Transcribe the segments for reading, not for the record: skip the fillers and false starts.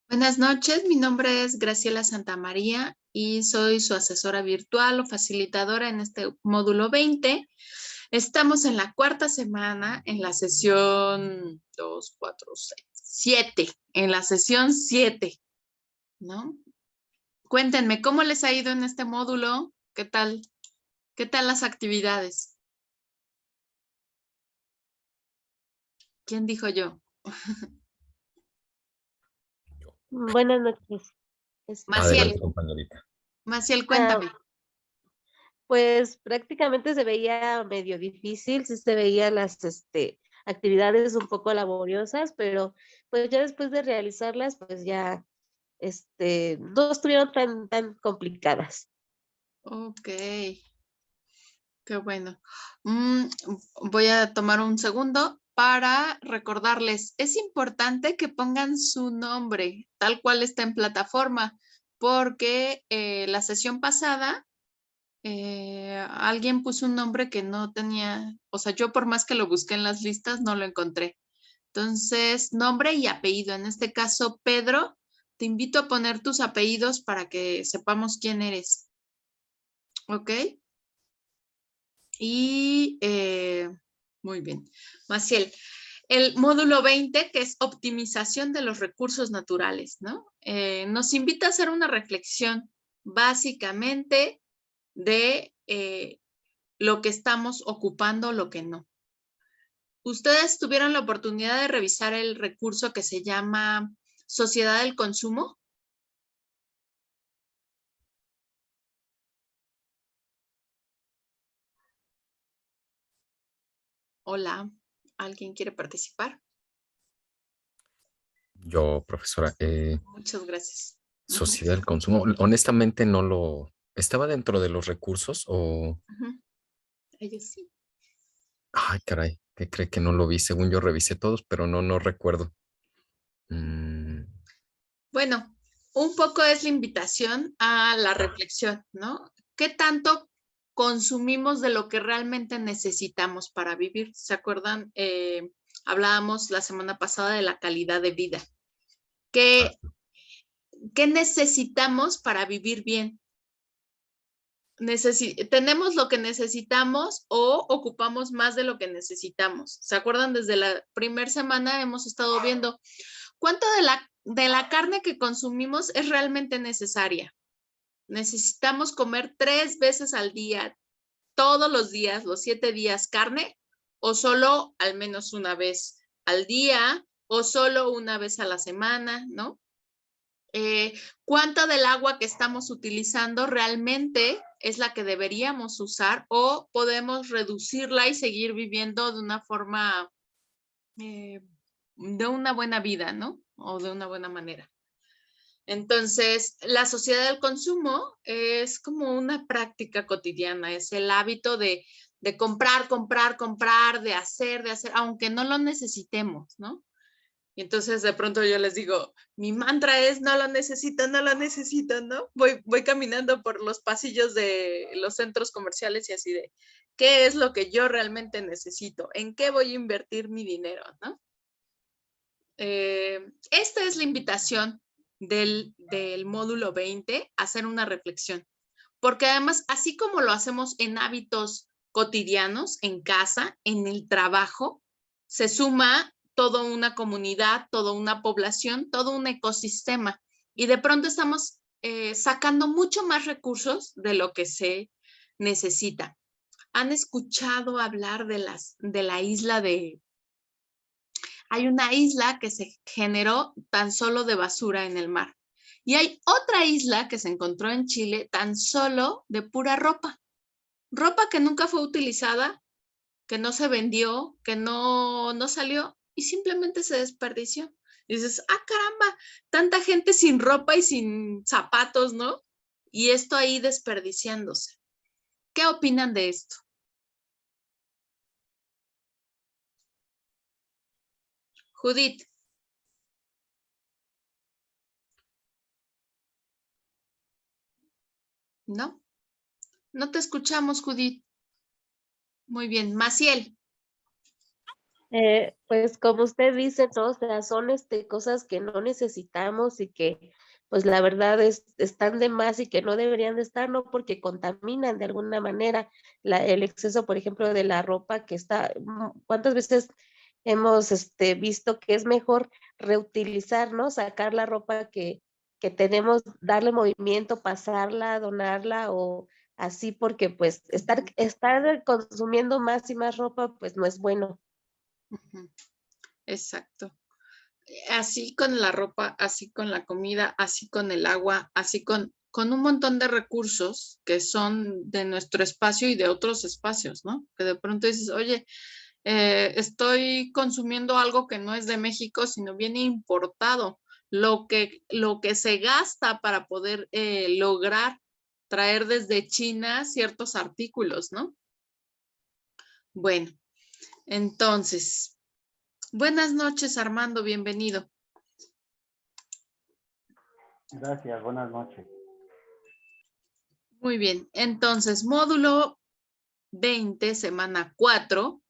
Buenas noches, mi nombre es Graciela Santamaría y soy su asesora virtual o facilitadora en este módulo 20. Estamos en la cuarta semana, en la sesión 2, 4, 6, 7, en la sesión 7, ¿no? Cuéntenme, ¿cómo les ha ido en este módulo? ¿Qué tal? ¿Qué tal las actividades? ¿Quién dijo yo? Buenas noches. Este, Maciel, Adelante, compañerita. Maciel, ah, cuéntame. pues prácticamente se veía medio difícil, sí se veían las actividades un poco laboriosas, pero pues ya después de realizarlas, pues ya no estuvieron tan complicadas. Ok, qué bueno. Mm, Voy a tomar un segundo para recordarles, es importante que pongan su nombre tal cual está en plataforma, porque la sesión pasada alguien puso un nombre que no tenía, o sea, yo por más que lo busqué en las listas no lo encontré. Entonces, nombre y apellido. En este caso, Pedro, te invito a poner tus apellidos para que sepamos quién eres. ¿Ok? Y muy bien. Maciel, el módulo 20, que es optimización de los recursos naturales, ¿no? Nos invita a hacer una reflexión básicamente de lo que estamos ocupando, lo que no. ¿Ustedes tuvieron la oportunidad de revisar el recurso que se llama sociedad del consumo? Hola, ¿alguien quiere participar? Yo, profesora, Muchas gracias. Ujú, sociedad del consumo, honestamente no lo... ¿Estaba dentro de los recursos o...? ujú. Ellos sí. Ay, caray, ¿qué cree que no lo vi? Según yo revisé todos, pero no recuerdo. Mm, Bueno, un poco es la invitación a la ah, reflexión, ¿no? ¿Qué tanto consumimos de lo que realmente necesitamos para vivir? ¿Se acuerdan? Hablábamos la semana pasada de la calidad de vida. ah, ¿Qué, qué necesitamos para vivir bien? ¿Tenemos lo que necesitamos o ocupamos más de lo que necesitamos? ¿Se acuerdan? Desde la primera semana hemos estado viendo cuánto de la carne que consumimos es realmente necesaria. ¿Necesitamos comer 3 veces al día, todos los días, los 7 días carne? ¿O solo al menos una vez al día? ¿O solo una vez a la semana? ¿No? ¿Cuánta del agua que estamos utilizando realmente es la que deberíamos usar o podemos reducirla y seguir viviendo de una forma, de una buena vida, ¿no? O de una buena manera. Entonces, la sociedad del consumo es como una práctica cotidiana, es el hábito de comprar, comprar, comprar, de hacer, aunque no lo necesitemos, ¿no? Y entonces de pronto yo les digo, mi mantra es no lo necesito, no lo necesito, ¿no? Voy caminando por los pasillos de los centros comerciales y así de, ¿qué es lo que yo realmente necesito? ¿En qué voy a invertir mi dinero, ¿no? Esta es la invitación del módulo 20, a hacer una reflexión. Porque además, así como lo hacemos en hábitos cotidianos, en casa, en el trabajo, se suma toda una comunidad, toda una población, todo un ecosistema. Y de pronto estamos sacando mucho más recursos de lo que se necesita. ¿Han escuchado hablar de la isla de... Hay una isla que se generó tan solo de basura en el mar. Y hay otra isla que se encontró en Chile tan solo de pura ropa. Ropa que nunca fue utilizada, que no se vendió, que no salió y simplemente se desperdició. Y dices, ah, caramba, tanta gente sin ropa y sin zapatos, ¿no? Y esto ahí desperdiciándose. ¿Qué opinan de esto? Judith, ¿no? No te escuchamos, Judith. Muy bien. Maciel. Pues como usted dice, ¿no? O sea, son cosas que no necesitamos y que pues la verdad están de más y que no deberían de estar, ¿no? Porque contaminan de alguna manera el exceso, por ejemplo, de la ropa que está, ¿cuántas veces hemos visto que es mejor reutilizar, ¿no? Sacar la ropa que tenemos, darle movimiento, pasarla, donarla o así, porque pues estar consumiendo más y más ropa, pues no es bueno. Ujú, exacto. Así con la ropa, así con la comida, así con el agua, así con un montón de recursos que son de nuestro espacio y de otros espacios, ¿no? Que de pronto dices, oye, estoy consumiendo algo que no es de México, sino viene importado. Lo que se gasta para poder lograr traer desde China ciertos artículos, ¿no? Bueno, entonces, buenas noches, Armando, bienvenido. Gracias, buenas noches. Muy bien, entonces, módulo 20, semana 4,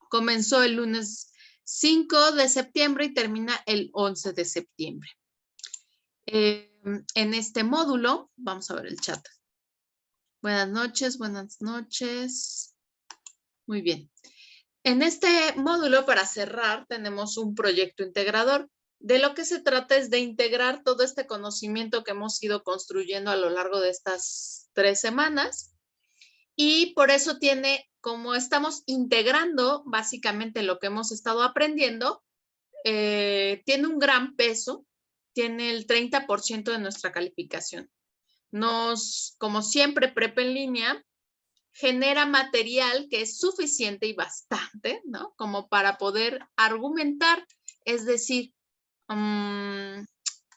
comenzó el lunes 5 de septiembre y termina el 11 de septiembre. En este módulo, vamos a ver el chat. Buenas noches, buenas noches. Muy bien. En este módulo, para cerrar, tenemos un proyecto integrador. De lo que se trata es de integrar todo este conocimiento que hemos ido construyendo a lo largo de estas 3 semanas. Y por eso como estamos integrando básicamente lo que hemos estado aprendiendo, tiene un gran peso, tiene el 30% de nuestra calificación. Como siempre, Prepa en línea genera material que es suficiente y bastante, ¿no? Como para poder argumentar, es decir,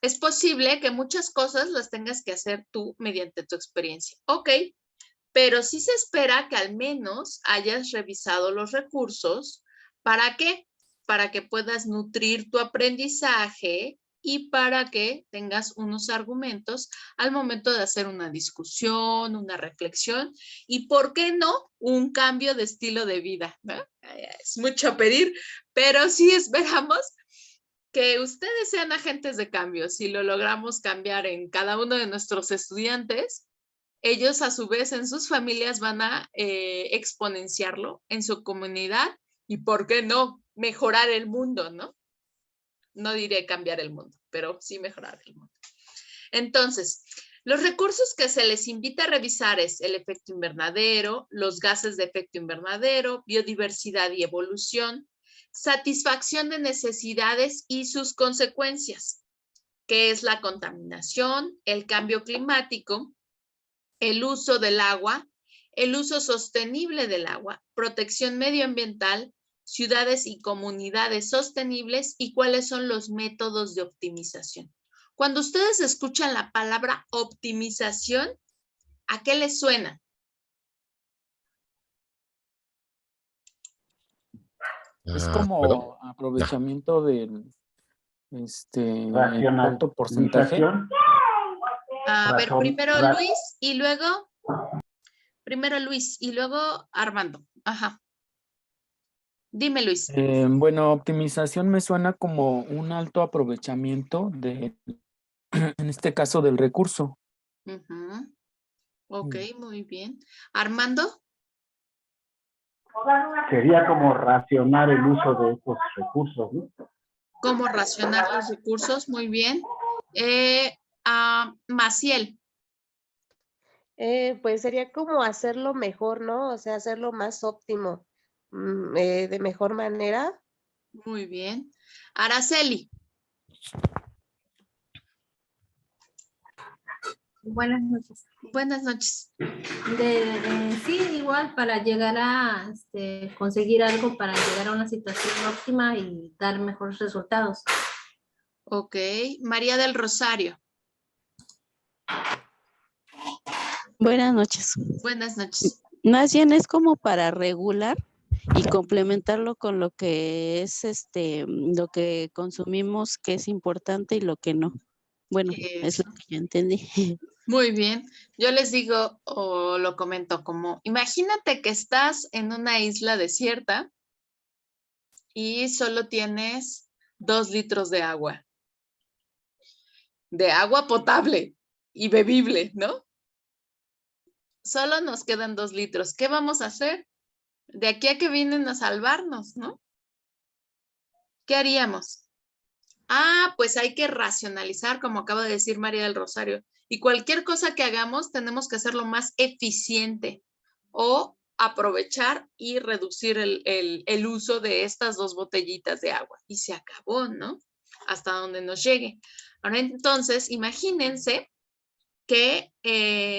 es posible que muchas cosas las tengas que hacer tú mediante tu experiencia. Ok, pero sí se espera que al menos hayas revisado los recursos. ¿Para qué? Para que puedas nutrir tu aprendizaje y para que tengas unos argumentos al momento de hacer una discusión, una reflexión y, ¿por qué no?, un cambio de estilo de vida, ¿no? Es mucho pedir, pero sí esperamos que ustedes sean agentes de cambio. Si lo logramos cambiar en cada uno de nuestros estudiantes, ellos a su vez en sus familias van a exponenciarlo en su comunidad y, ¿por qué no?, mejorar el mundo, ¿no? No diré cambiar el mundo, pero sí mejorar el mundo. Entonces, los recursos que se les invita a revisar es el efecto invernadero, los gases de efecto invernadero, biodiversidad y evolución, satisfacción de necesidades y sus consecuencias, que es la contaminación, el cambio climático, el uso del agua, el uso sostenible del agua, protección medioambiental, ciudades y comunidades sostenibles y cuáles son los métodos de optimización. Cuando ustedes escuchan la palabra optimización, ¿a qué les suena? Es como aprovechamiento del alto porcentaje. A ver, primero Luis y luego Armando. Ajá. Dime, Luis. Bueno, optimización me suena como un alto aprovechamiento en este caso, del recurso. Ok, muy bien. ¿Armando? Sería como racionar el uso de estos recursos, ¿no? ¿Cómo racionar los recursos? Muy bien. Maciel. Pues sería como hacerlo mejor, ¿no? O sea, hacerlo más óptimo, de mejor manera. Muy bien. Araceli. Buenas noches. Buenas noches. Sí, igual para llegar a conseguir algo, para llegar a una situación óptima y dar mejores resultados. Ok. María del Rosario. Buenas noches. Buenas noches. Más bien es como para regular y complementarlo con lo que es lo que consumimos, que es importante y lo que no. Bueno, es lo que yo entendí. Muy bien. Yo les digo o lo comento como, imagínate que estás en una isla desierta y solo tienes 2 litros de agua potable y bebible, ¿no? Solo nos quedan 2 litros. ¿Qué vamos a hacer? De aquí a que vienen a salvarnos, ¿no? ¿Qué haríamos? Ah, pues hay que racionalizar, como acaba de decir María del Rosario. Y cualquier cosa que hagamos, tenemos que hacerlo más eficiente o aprovechar y reducir el uso de estas 2 botellitas de agua. Y se acabó, ¿no? Hasta donde nos llegue. Ahora entonces, imagínense que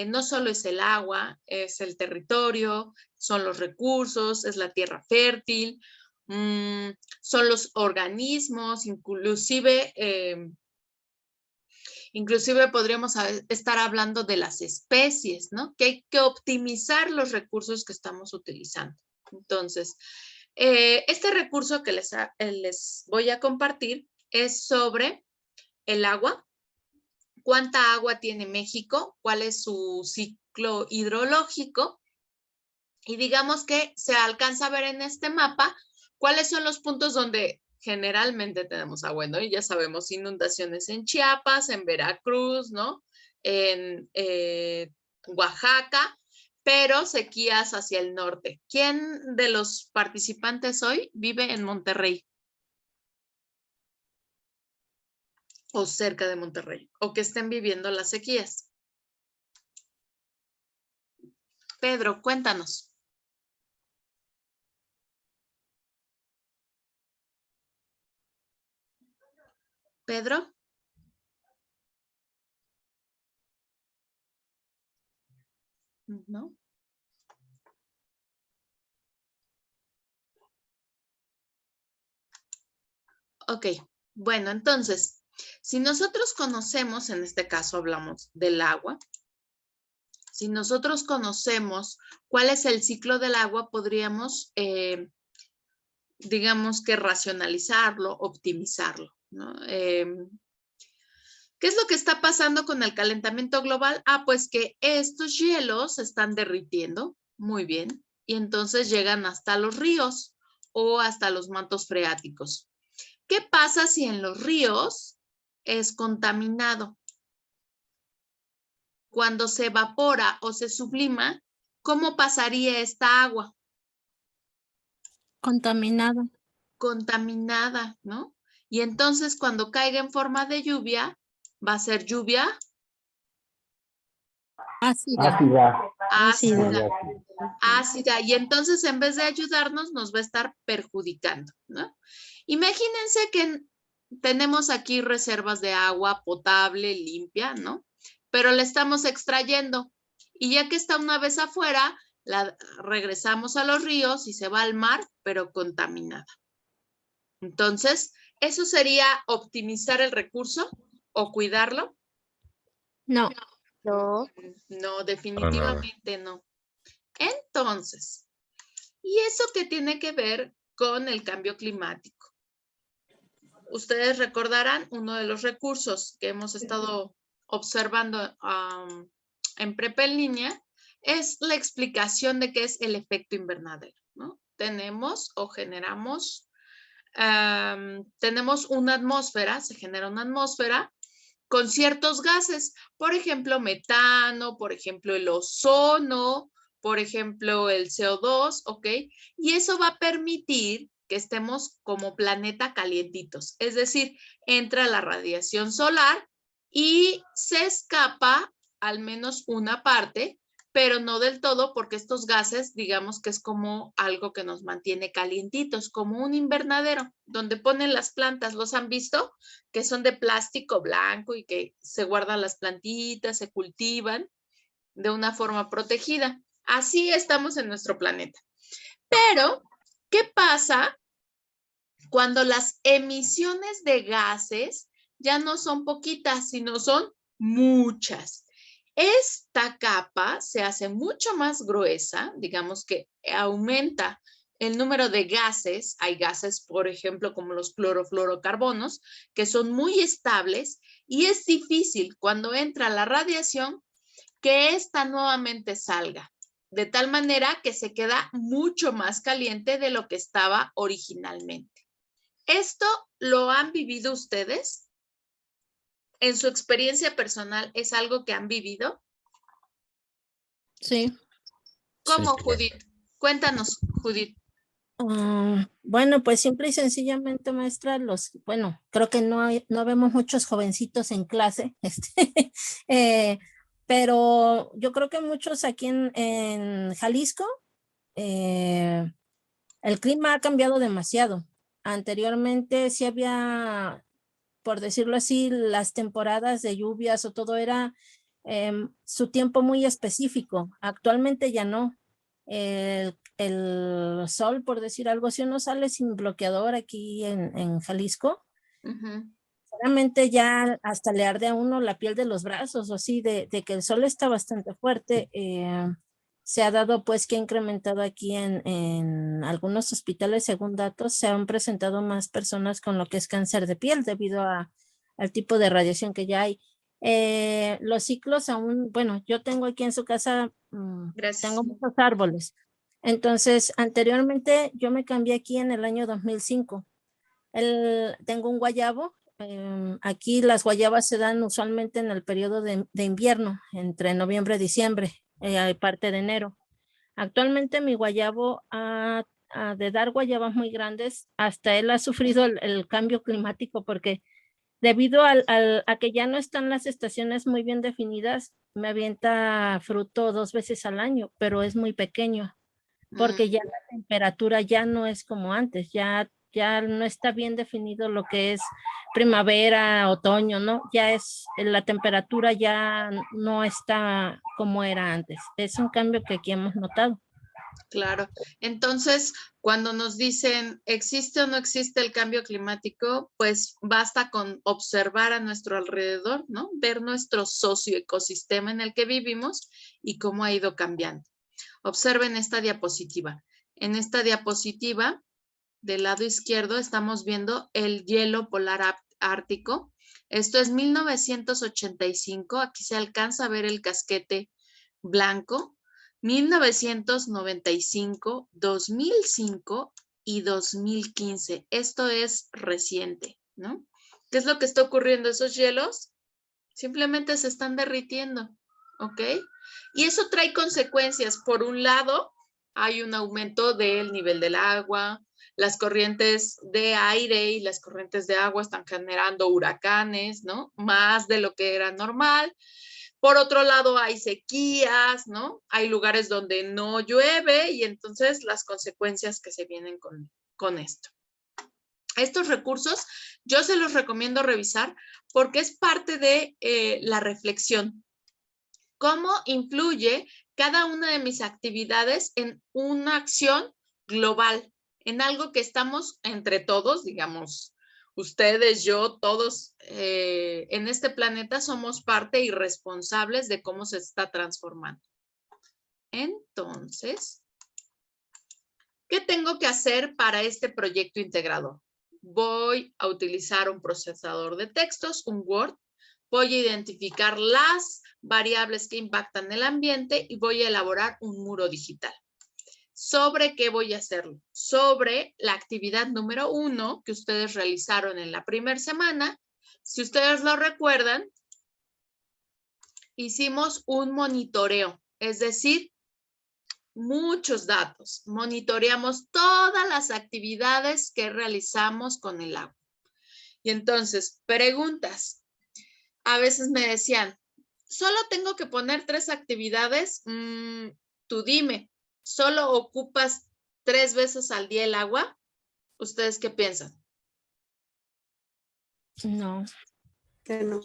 no solo es el agua, es el territorio, son los recursos, es la tierra fértil, son los organismos, inclusive podríamos estar hablando de las especies, ¿no? Que hay que optimizar los recursos que estamos utilizando. Entonces, este recurso que les voy a compartir es sobre el agua. ¿Cuánta agua tiene México? ¿Cuál es su ciclo hidrológico? Y digamos que se alcanza a ver en este mapa cuáles son los puntos donde generalmente tenemos agua, ¿no? Y ya sabemos, inundaciones en Chiapas, en Veracruz, ¿no? En Oaxaca, pero sequías hacia el norte. ¿Quién de los participantes hoy vive en Monterrey? O cerca de Monterrey, o que estén viviendo las sequías. Pedro, cuéntanos. Pedro. ¿No? Ok, bueno, entonces, si nosotros conocemos, en este caso hablamos del agua, si nosotros conocemos cuál es el ciclo del agua, podríamos, digamos que racionalizarlo, optimizarlo, ¿no? ¿Qué es lo que está pasando con el calentamiento global? Ah, pues que estos hielos se están derritiendo, muy bien, y entonces llegan hasta los ríos o hasta los mantos freáticos. ¿Qué pasa si en los ríos es contaminado? Cuando se evapora o se sublima, ¿cómo pasaría esta agua? Contaminada. Contaminada, ¿no? Y entonces cuando caiga en forma de lluvia, va a ser lluvia Ácida. ácida. Y entonces en vez de ayudarnos, nos va a estar perjudicando, ¿no? Imagínense que tenemos aquí reservas de agua potable, limpia, ¿no? Pero la estamos extrayendo. Y ya que está una vez afuera, la regresamos a los ríos y se va al mar, pero contaminada. Entonces, ¿eso sería optimizar el recurso o cuidarlo? No. No. No, definitivamente no. Entonces, ¿y eso qué tiene que ver con el cambio climático? Ustedes recordarán uno de los recursos que hemos estado observando en Prepa en línea es la explicación de qué es el efecto invernadero, ¿no? Tenemos o generamos, tenemos una atmósfera, se genera una atmósfera con ciertos gases, por ejemplo, metano, por ejemplo, el ozono, por ejemplo, el CO2, ¿ok? Y eso va a permitir que estemos como planeta calientitos, es decir, entra la radiación solar y se escapa al menos una parte, pero no del todo porque estos gases, digamos que es como algo que nos mantiene calientitos, como un invernadero, donde ponen las plantas, ¿los han visto? Que son de plástico blanco y que se guardan las plantitas, se cultivan de una forma protegida. Así estamos en nuestro planeta. Pero, ¿qué pasa cuando las emisiones de gases ya no son poquitas, sino son muchas? Esta capa se hace mucho más gruesa, digamos que aumenta el número de gases. Hay gases, por ejemplo, como los clorofluorocarbonos, que son muy estables y es difícil cuando entra la radiación que ésta nuevamente salga, de tal manera que se queda mucho más caliente de lo que estaba originalmente. ¿Esto lo han vivido ustedes? ¿En su experiencia personal es algo que han vivido? Sí. ¿Cómo, Sí. Judith? Cuéntanos, Judith. Bueno, pues simple y sencillamente, maestra, bueno, creo que no vemos muchos jovencitos en clase, pero yo creo que muchos aquí en Jalisco, el clima ha cambiado demasiado. Anteriormente sí había, por decirlo así, las temporadas de lluvias o todo era su tiempo muy específico. Actualmente ya no. El sol, por decir algo, si uno sale sin bloqueador aquí en Jalisco, Ujú. realmente ya hasta le arde a uno la piel de los brazos, o así, de que el sol está bastante fuerte. Se ha dado pues que ha incrementado aquí en algunos hospitales, según datos, se han presentado más personas con lo que es cáncer de piel debido al tipo de radiación que ya hay. Los ciclos aún, bueno, yo tengo aquí en su casa, Gracias. tengo muchos árboles. Entonces, anteriormente yo me cambié aquí en el año 2005. Tengo un guayabo. Aquí las guayabas se dan usualmente en el periodo de invierno, entre noviembre y diciembre, parte de enero. Actualmente mi guayabo de dar guayabas muy grandes, hasta él ha sufrido el cambio climático porque debido a que ya no están las estaciones muy bien definidas, me avienta fruto 2 veces al año, pero es muy pequeño porque ya la temperatura ya no es como antes, ya no está bien definido lo que es primavera, otoño, ¿no? La temperatura ya no está como era antes. Es un cambio que aquí hemos notado. Claro. Entonces, cuando nos dicen existe o no existe el cambio climático, pues basta con observar a nuestro alrededor, ¿no? Ver nuestro socioecosistema en el que vivimos y cómo ha ido cambiando. Observen esta diapositiva. En esta diapositiva, del lado izquierdo, estamos viendo el hielo polar ártico. Esto es 1985. Aquí se alcanza a ver el casquete blanco. 1995, 2005 y 2015. Esto es reciente, ¿no? ¿Qué es lo que está ocurriendo? Esos hielos simplemente se están derritiendo, ¿ok? Y eso trae consecuencias. Por un lado, hay un aumento del nivel del agua, las corrientes de aire y las corrientes de agua están generando huracanes, ¿no? Más de lo que era normal. Por otro lado, hay sequías, ¿no? Hay lugares donde no llueve y entonces las consecuencias que se vienen con esto. Estos recursos yo se los recomiendo revisar porque es parte de la reflexión. ¿Cómo influye cada una de mis actividades en una acción global? En algo que estamos entre todos, digamos, ustedes, yo, todos en este planeta somos parte y responsables de cómo se está transformando. Entonces, ¿qué tengo que hacer para este proyecto integrador? Voy a utilizar un procesador de textos, un Word. Voy a identificar las variables que impactan el ambiente y voy a elaborar un muro digital. ¿Sobre qué voy a hacerlo? Sobre la actividad número 1 que ustedes realizaron en la primera semana. Si ustedes lo recuerdan, hicimos un monitoreo, es decir, muchos datos. Monitoreamos todas las actividades que realizamos con el agua. Y entonces, preguntas. A veces me decían, solo tengo que poner 3 actividades. Tú dime, ¿solo ocupas 3 veces al día el agua? ¿Ustedes qué piensan? No. Que no.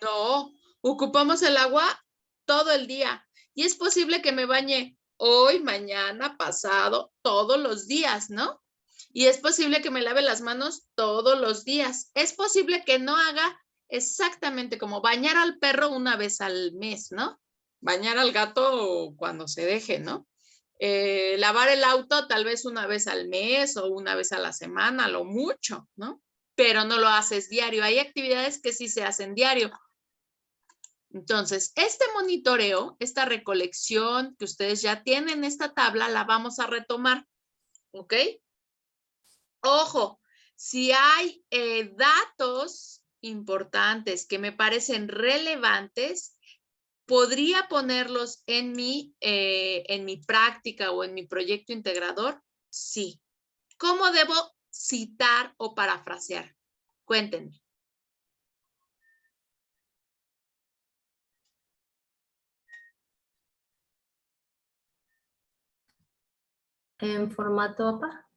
No, ocupamos el agua todo el día. Y es posible que me bañe hoy, mañana, pasado, todos los días, ¿no? Y es posible que me lave las manos todos los días. Es posible que no haga exactamente como bañar al perro una vez al mes, ¿no? Bañar al gato cuando se deje, ¿no? Lavar el auto tal vez una vez al mes o una vez a la semana, lo mucho, ¿no? Pero no lo haces diario. Hay actividades que sí se hacen diario. Entonces, este monitoreo, esta recolección que ustedes ya tienen, esta tabla, la vamos a retomar, ¿ok? Ojo, Si hay datos importantes que me parecen relevantes, ¿podría ponerlos en mi práctica o en mi proyecto integrador? Sí. ¿Cómo debo citar o parafrasear? Cuéntenme. En formato APA.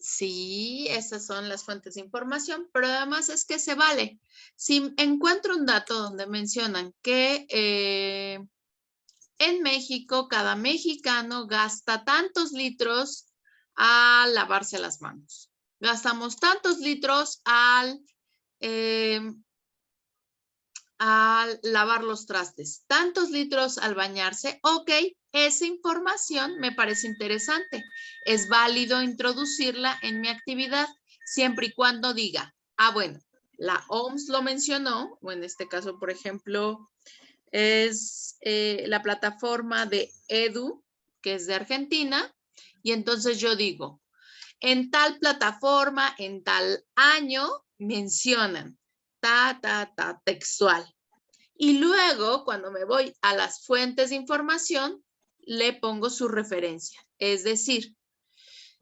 Sí, esas son las fuentes de información, pero además es que se vale. Si encuentro un dato donde mencionan que en México cada mexicano gasta tantos litros al lavarse las manos. Gastamos tantos litros al lavar los trastes, tantos litros al bañarse. Ok, esa información me parece interesante. Es válido introducirla en mi actividad siempre y cuando diga, bueno, la OMS lo mencionó, o en este caso, por ejemplo, es la plataforma de Edu, que es de Argentina, y entonces yo digo, en tal plataforma, en tal año, mencionan textual. Y luego, cuando me voy a las fuentes de información, le pongo su referencia. Es decir,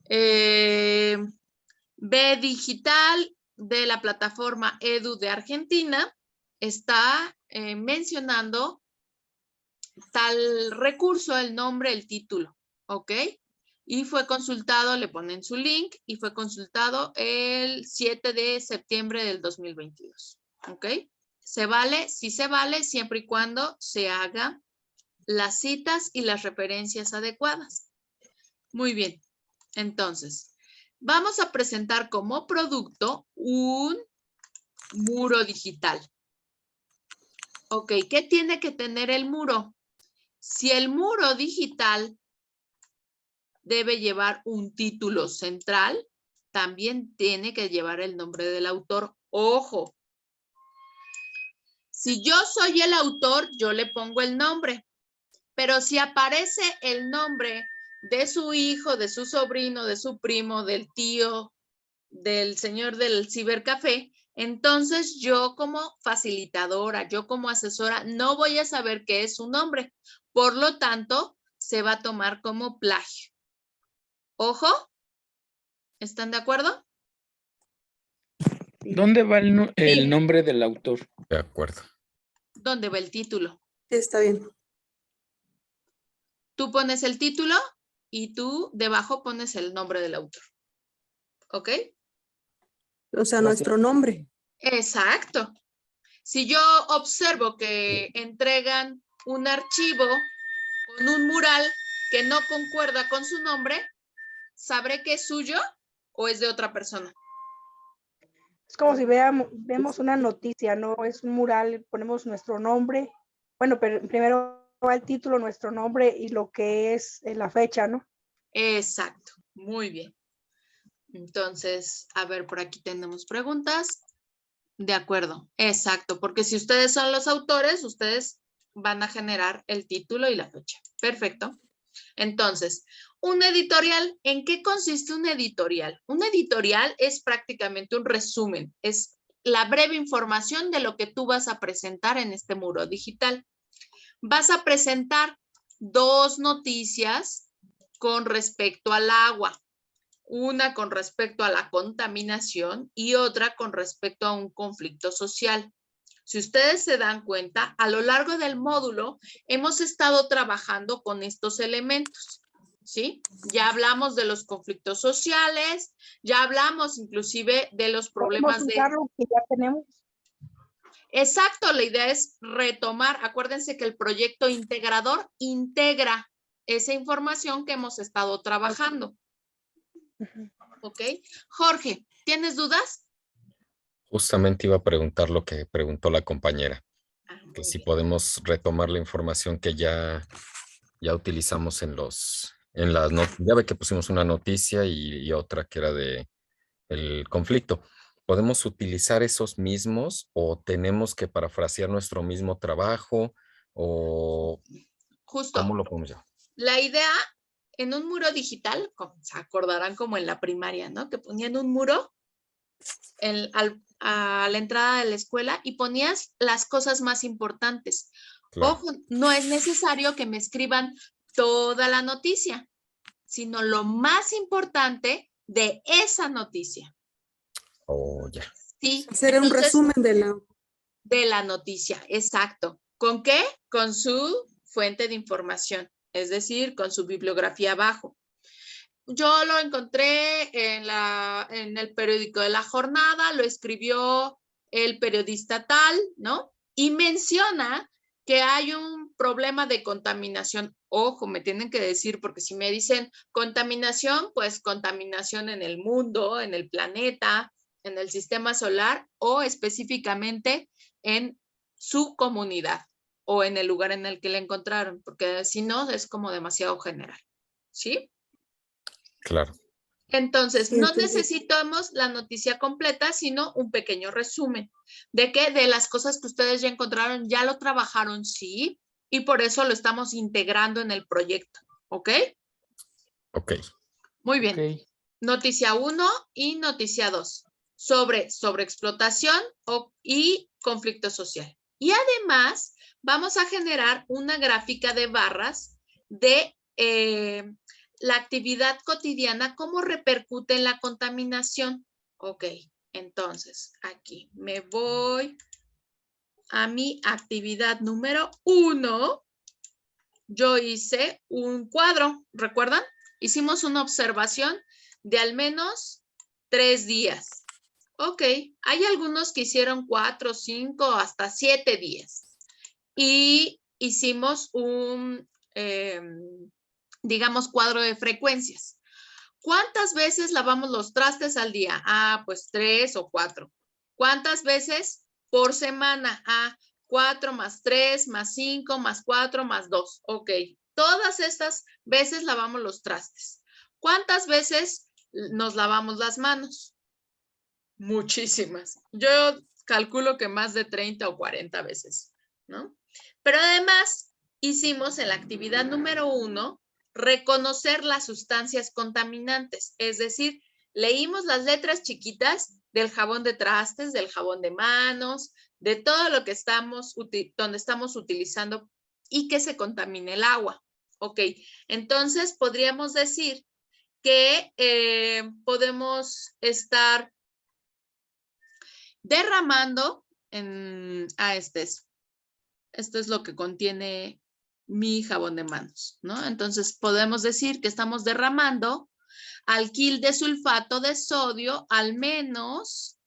B Digital de la plataforma Edu de Argentina está mencionando tal recurso, el nombre, el título, ¿ok? Y fue consultado, le ponen su link, y fue consultado el 7 de septiembre del 2022, ¿ok? ¿Se vale? Sí se vale, siempre y cuando se hagan las citas y las referencias adecuadas. Muy bien. Entonces, vamos a presentar como producto un muro digital. Ok, ¿qué tiene que tener el muro? Si el muro digital debe llevar un título central, también tiene que llevar el nombre del autor. Ojo, si yo soy el autor, yo le pongo el nombre, pero si aparece el nombre de su hijo, de su sobrino, de su primo, del tío, del señor del cibercafé, entonces yo como facilitadora, yo como asesora, no voy a saber qué es su nombre. Por lo tanto, se va a tomar como plagio. Ojo, ¿están de acuerdo? ¿Dónde va el nombre del autor? De acuerdo. ¿Dónde va el título? Sí, está bien. Tú pones el título y tú debajo pones el nombre del autor. ¿Ok? O sea, Gracias. nuestro nombre. Exacto. Si yo observo que entregan un archivo con un mural que no concuerda con su nombre, ¿sabré que es suyo o es de otra persona? Es como si vemos una noticia, ¿no? Es un mural, ponemos nuestro nombre. Bueno, pero primero va el título, nuestro nombre y lo que es la fecha, ¿no? Exacto. Muy bien. Entonces, a ver, por aquí tenemos preguntas. De acuerdo. Exacto. Porque si ustedes son los autores, ustedes van a generar el título y la fecha. Perfecto. Entonces, un editorial, ¿en qué consiste un editorial? Un editorial es prácticamente un resumen, es la breve información de lo que tú vas a presentar en este muro digital. Vas a presentar 2 noticias con respecto al agua, una con respecto a la contaminación y otra con respecto a un conflicto social. Si ustedes se dan cuenta, a lo largo del módulo hemos estado trabajando con estos elementos, ¿sí? Ya hablamos de los conflictos sociales, ya hablamos inclusive de los problemas ¿Podemos usar lo que ya tenemos? Exacto, la idea es retomar. Acuérdense que el proyecto integrador integra esa información que hemos estado trabajando. ¿Ok? Jorge, ¿tienes dudas? Justamente iba a preguntar lo que preguntó la compañera, que Muy si bien. podemos retomar la información que ya utilizamos en las notas. Ya ve que pusimos una noticia y otra que era de el conflicto. ¿Podemos utilizar esos mismos o tenemos que parafrasear nuestro mismo trabajo o Justo. cómo lo podemos llevar? La idea en un muro digital, como se acordarán como en la primaria, ¿no? Que ponían un muro a la entrada de la escuela y ponías las cosas más importantes. Claro. Ojo, no es necesario que me escriban toda la noticia, sino lo más importante de esa noticia. Oh, ya. Sí, Hacer un entonces, resumen de la noticia, exacto. ¿Con qué? Con su fuente de información, es decir, con su bibliografía abajo. Yo lo encontré en el periódico de La Jornada, lo escribió el periodista tal, ¿no? Y menciona que hay un problema de contaminación. Ojo, me tienen que decir, porque si me dicen contaminación, pues contaminación en el mundo, en el planeta, en el sistema solar o específicamente en su comunidad o en el lugar en el que la encontraron, porque si no es como demasiado general, ¿sí? Claro. Entonces, Sí, no entendí. necesitamos la noticia completa, sino un pequeño resumen de que de las cosas que ustedes ya encontraron, ya lo trabajaron, sí, y por eso lo estamos integrando en el proyecto, ¿ok? Ok. Muy bien. Ok. Noticia 1 y noticia 2 sobre sobreexplotación y conflicto social. Y además, vamos a generar una gráfica de barras de la actividad cotidiana, cómo repercute en la contaminación. Ok, entonces aquí me voy a mi actividad número 1. Yo hice un cuadro, ¿recuerdan? Hicimos una observación de al menos 3 días. Ok, hay algunos que hicieron 4, 5, hasta 7 días. Y hicimos un, digamos, cuadro de frecuencias. ¿Cuántas veces lavamos los trastes al día? Ah, pues 3 o 4. ¿Cuántas veces por semana? Ah, 4 más 3 más 5 más 4 más 2. Ok, todas estas veces lavamos los trastes. ¿Cuántas veces nos lavamos las manos? Muchísimas. Yo calculo que más de 30 o 40 veces, ¿no? Pero además hicimos en la actividad número 1 reconocer las sustancias contaminantes, es decir, leímos las letras chiquitas del jabón de trastes, del jabón de manos, de todo lo que donde estamos utilizando y que se contamine el agua. Ok, entonces podríamos decir que podemos estar derramando esto es lo que contiene mi jabón de manos, ¿no? Entonces podemos decir que estamos derramando alquil de sulfato de sodio al menos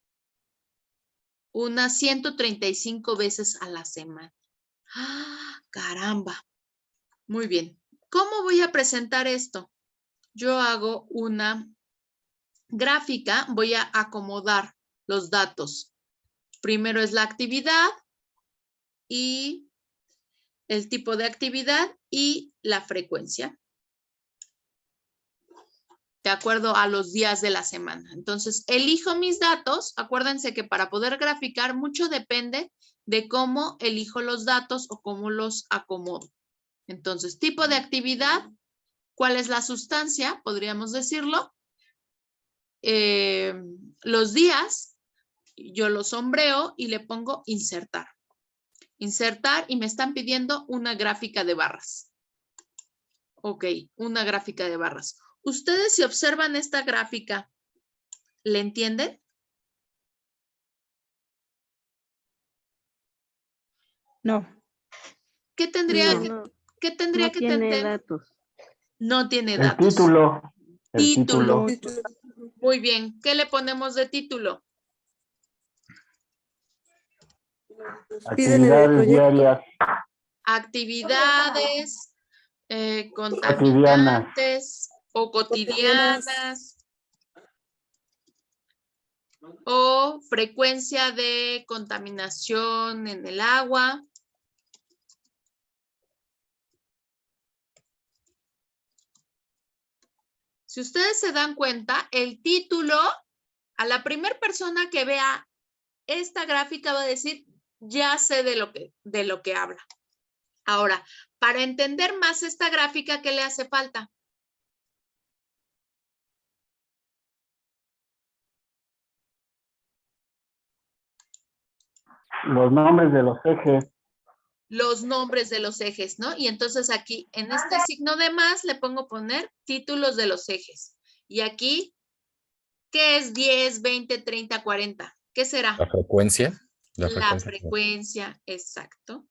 unas 135 veces a la semana. ¡Ah, caramba! Muy bien. ¿Cómo voy a presentar esto? Yo hago una gráfica, voy a acomodar los datos. Primero es la actividad y el tipo de actividad y la frecuencia, de acuerdo a los días de la semana. Entonces, elijo mis datos. Acuérdense que para poder graficar mucho depende de cómo elijo los datos o cómo los acomodo. Entonces, tipo de actividad, ¿cuál es la sustancia? Podríamos decirlo. Los días, yo los sombreo y le pongo insertar. Insertar y me están pidiendo una gráfica de barras. Ok, una gráfica de barras. Ustedes si observan esta gráfica, ¿le entienden? No. ¿Qué tendría, No, ¿qué tendría no que tiene tener? datos. No tiene El datos. título. El Título. título. Muy bien. ¿Qué le ponemos de título? Piden en el Actividades proyecto. diarias Actividades cotidianas. contaminantes o cotidianas o frecuencia de contaminación en el agua. Si ustedes se dan cuenta, el título, a la primera persona que vea esta gráfica va a decir, ya sé de lo que habla. Ahora, para entender más esta gráfica, ¿qué le hace falta? Los nombres de los ejes. Los nombres de los ejes, ¿no? Y entonces aquí, en este signo de más, le pongo poner títulos de los ejes. Y aquí, ¿qué es 10, 20, 30, 40? ¿Qué será? La frecuencia. La frecuencia, exacto.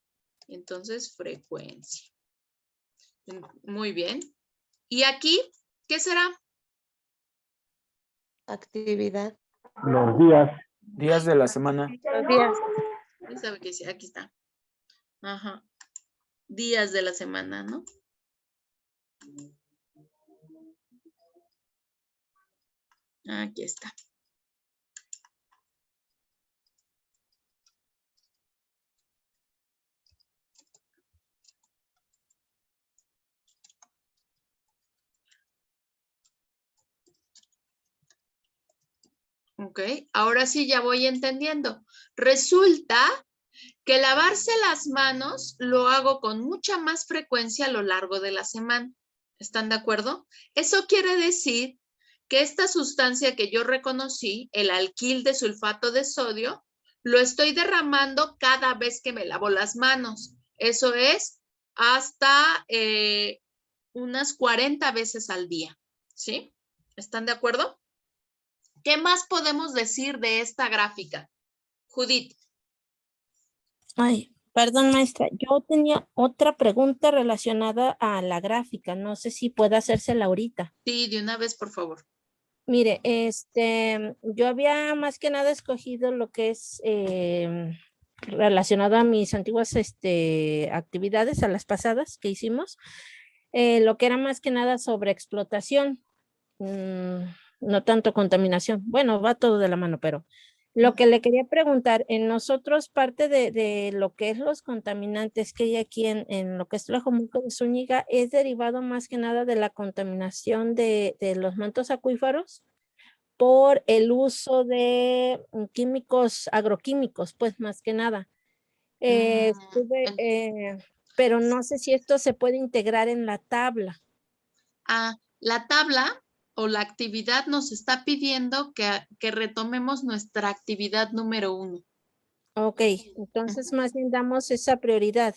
Entonces, frecuencia. Muy bien. ¿Y aquí qué será? Actividad. Los días. Días de la semana. Los días. ¿Sabe qué? Aquí está. Ajá. Días de la semana, ¿no? Aquí está. Ok, ahora sí ya voy entendiendo. Resulta que lavarse las manos lo hago con mucha más frecuencia a lo largo de la semana. ¿Están de acuerdo? Eso quiere decir que esta sustancia que yo reconocí, el alquil de sulfato de sodio, lo estoy derramando cada vez que me lavo las manos. Eso es hasta unas 40 veces al día. ¿Sí? ¿Están de acuerdo? ¿Qué más podemos decir de esta gráfica? Judith. Ay, perdón, maestra. Yo tenía otra pregunta relacionada a la gráfica. No sé si puede hacérsela ahorita. Sí, de una vez, por favor. Mire, yo había más que nada escogido lo que es relacionado a mis antiguas actividades, a las pasadas que hicimos, lo que era más que nada sobre explotación, no tanto contaminación. Bueno, va todo de la mano, pero lo que le quería preguntar, en nosotros parte de lo que es los contaminantes que hay aquí en lo que es Tlajomulco de Zúñiga es derivado más que nada de la contaminación de los mantos acuíferos por el uso de químicos, agroquímicos, pues más que nada. Pero no sé si esto se puede integrar en la tabla. La tabla o la actividad nos está pidiendo que retomemos nuestra actividad número 1. Ok, entonces más bien damos esa prioridad.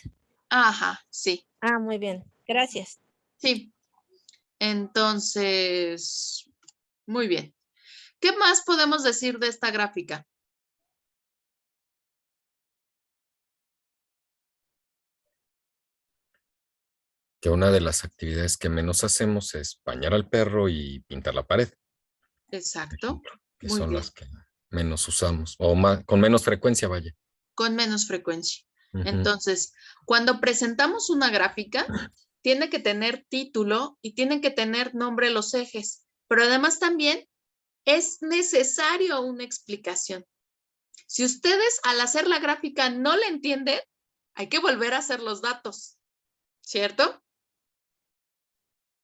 Ajá, sí. Ah, muy bien, gracias. Sí, entonces, muy bien. ¿Qué más podemos decir de esta gráfica? Que una de las actividades que menos hacemos es bañar al perro y pintar la pared. Exacto. Que Muy son bien. las que menos usamos, o más, con menos frecuencia, vaya. Con menos frecuencia. Ujú. Entonces, cuando presentamos una gráfica, tiene que tener título y tienen que tener nombre los ejes, pero además también es necesario una explicación. Si ustedes al hacer la gráfica no le entienden, hay que volver a hacer los datos, ¿cierto?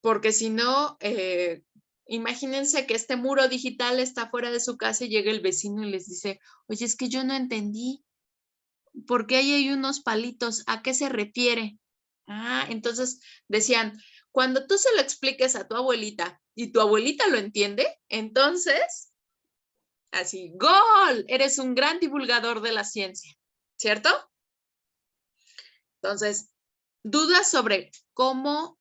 Porque si no, imagínense que este muro digital está fuera de su casa y llega el vecino y les dice, oye, es que yo no entendí. ¿Por qué ahí hay unos palitos? ¿A qué se refiere? Entonces decían, cuando tú se lo expliques a tu abuelita y tu abuelita lo entiende, entonces, así, ¡gol! Eres un gran divulgador de la ciencia, ¿cierto? Entonces, dudas sobre cómo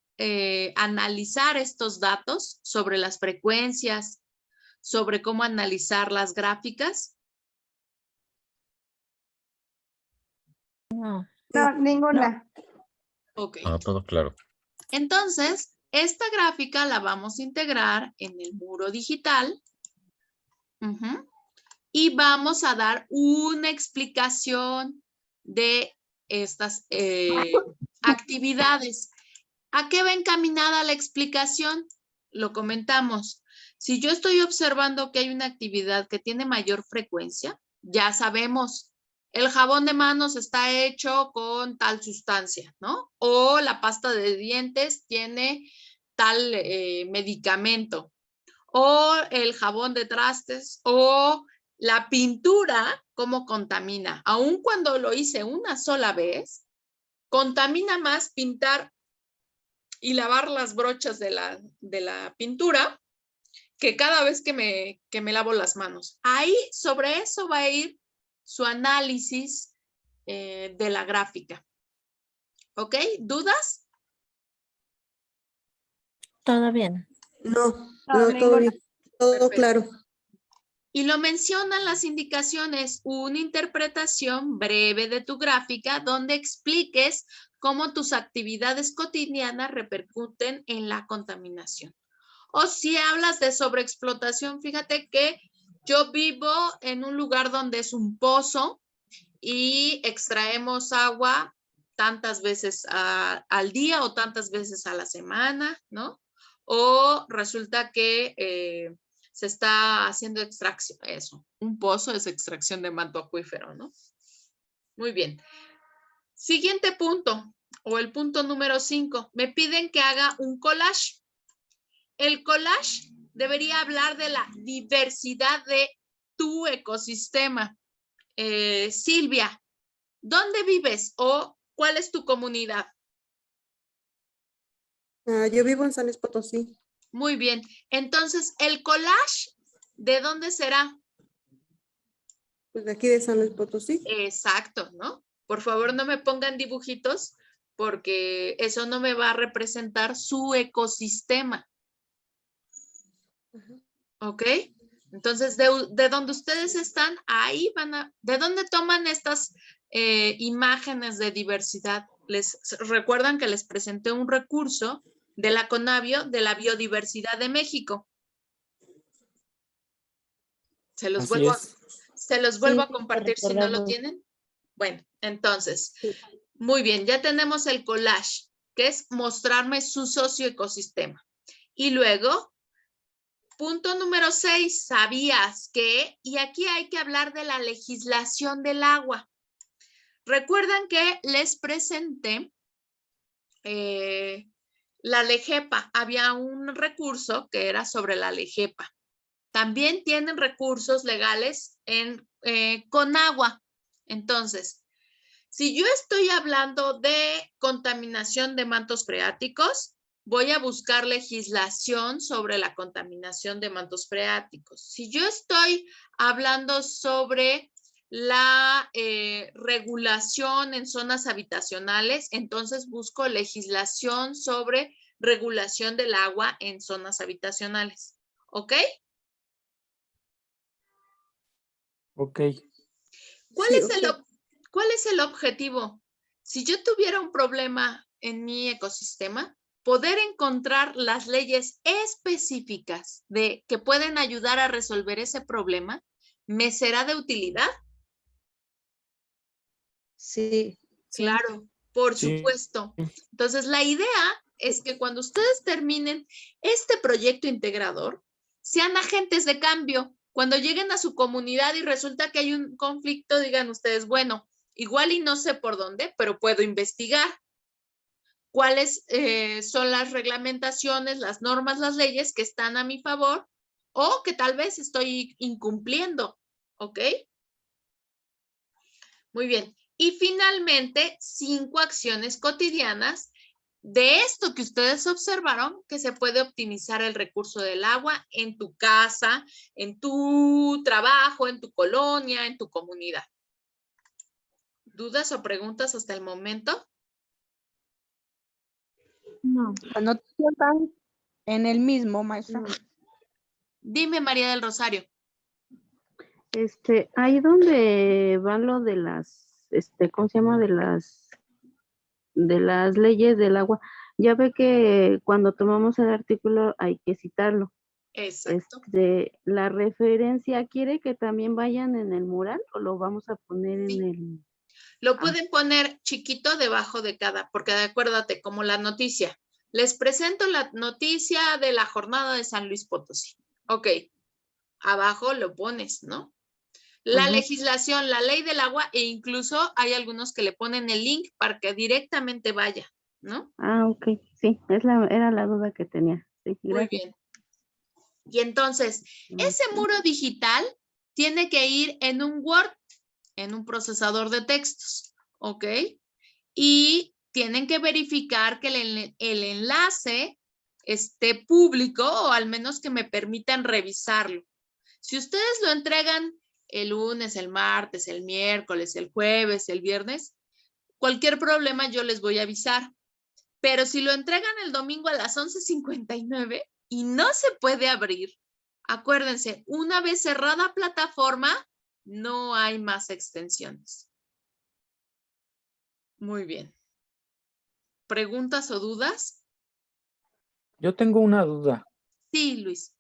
analizar estos datos, sobre las frecuencias, sobre cómo analizar las gráficas. No, ninguna. Ok. Todo claro. Entonces, esta gráfica la vamos a integrar en el muro digital. Y vamos a dar una explicación de estas actividades. ¿A qué va encaminada la explicación? Lo comentamos. Si yo estoy observando que hay una actividad que tiene mayor frecuencia, ya sabemos, el jabón de manos está hecho con tal sustancia, ¿no? O la pasta de dientes tiene tal medicamento. O el jabón de trastes, o la pintura, cómo contamina. Aun cuando lo hice una sola vez, contamina más pintar y lavar las brochas de la pintura que cada vez que me lavo las manos. Ahí sobre eso va a ir su análisis de la gráfica. ¿Ok? ¿Dudas? Todo bien. No, todo bien, todo Perfecto. claro. Y lo mencionan las indicaciones, una interpretación breve de tu gráfica donde expliques cómo tus actividades cotidianas repercuten en la contaminación. O si hablas de sobreexplotación, fíjate que yo vivo en un lugar donde es un pozo y extraemos agua tantas veces al día o tantas veces a la semana, ¿no? O resulta que se está haciendo extracción, eso, un pozo es extracción de manto acuífero, ¿no? Muy bien. Siguiente punto, o el punto número 5, me piden que haga un collage. El collage debería hablar de la diversidad de tu ecosistema. Silvia, ¿dónde vives o cuál es tu comunidad? Yo vivo en San Luis Potosí. Muy bien. Entonces, el collage, ¿de dónde será? Pues de aquí de San Luis Potosí. Exacto, ¿no? Por favor, no me pongan dibujitos porque eso no me va a representar su ecosistema. ¿Ok? Entonces, de donde ustedes están, ahí van a... ¿De dónde toman estas imágenes de diversidad? Les recuerdan que les presenté un recurso de la CONABIO de la biodiversidad de México. Se los Así vuelvo, es. se los vuelvo Sí, a compartir si no lo recordamos. tienen. Bueno, entonces, Sí. muy bien, ya tenemos el collage, que es mostrarme su socioecosistema. Y luego, punto número 6, ¿sabías que? Y aquí hay que hablar de la legislación del agua. Recuerdan que les presenté la LEGEPA. Había un recurso que era sobre la LEGEPA. También tienen recursos legales con agua. Entonces, si yo estoy hablando de contaminación de mantos freáticos, voy a buscar legislación sobre la contaminación de mantos freáticos. Si yo estoy hablando sobre la regulación en zonas habitacionales, entonces busco legislación sobre regulación del agua en zonas habitacionales. ¿Ok? Ok. ¿Cuál Sí, es ok. ¿Cuál es el objetivo? Si yo tuviera un problema en mi ecosistema, poder encontrar las leyes específicas que pueden ayudar a resolver ese problema, ¿me será de utilidad? Sí. Claro, por Sí. supuesto. Entonces, la idea es que cuando ustedes terminen este proyecto integrador, sean agentes de cambio. Cuando lleguen a su comunidad y resulta que hay un conflicto, digan ustedes, bueno, igual y no sé por dónde, pero puedo investigar cuáles son las reglamentaciones, las normas, las leyes que están a mi favor o que tal vez estoy incumpliendo, ¿ok? Muy bien. Y finalmente, 5 acciones cotidianas de esto que ustedes observaron, que se puede optimizar el recurso del agua en tu casa, en tu trabajo, en tu colonia, en tu comunidad. ¿Dudas o preguntas hasta el momento? No. Las noticias están en el mismo, maestra. Dime, María del Rosario. Ahí donde van lo de las, ¿cómo se llama? De las leyes del agua. Ya ve que cuando tomamos el artículo hay que citarlo. Exacto. La referencia, ¿quiere que también vayan en el mural o lo vamos a poner Sí. en el...? Lo pueden poner chiquito debajo de cada, porque acuérdate, como la noticia. Les presento la noticia de la jornada de San Luis Potosí. Ok, abajo lo pones, ¿no? La legislación, la ley del agua e incluso hay algunos que le ponen el link para que directamente vaya, ¿no? Ah, ok, sí, era la duda que tenía. Sí, Muy gracias. bien. Y entonces, ese muro digital tiene que ir en un Word, en un procesador de textos, ¿ok? Y tienen que verificar que el enlace esté público o al menos que me permitan revisarlo. Si ustedes lo entregan el lunes, el martes, el miércoles, el jueves, el viernes, cualquier problema yo les voy a avisar. Pero si lo entregan el domingo a las 11:59 y no se puede abrir, acuérdense, una vez cerrada plataforma, no hay más extensiones. Muy bien. ¿Preguntas o dudas? Yo tengo una duda. Sí, Luis.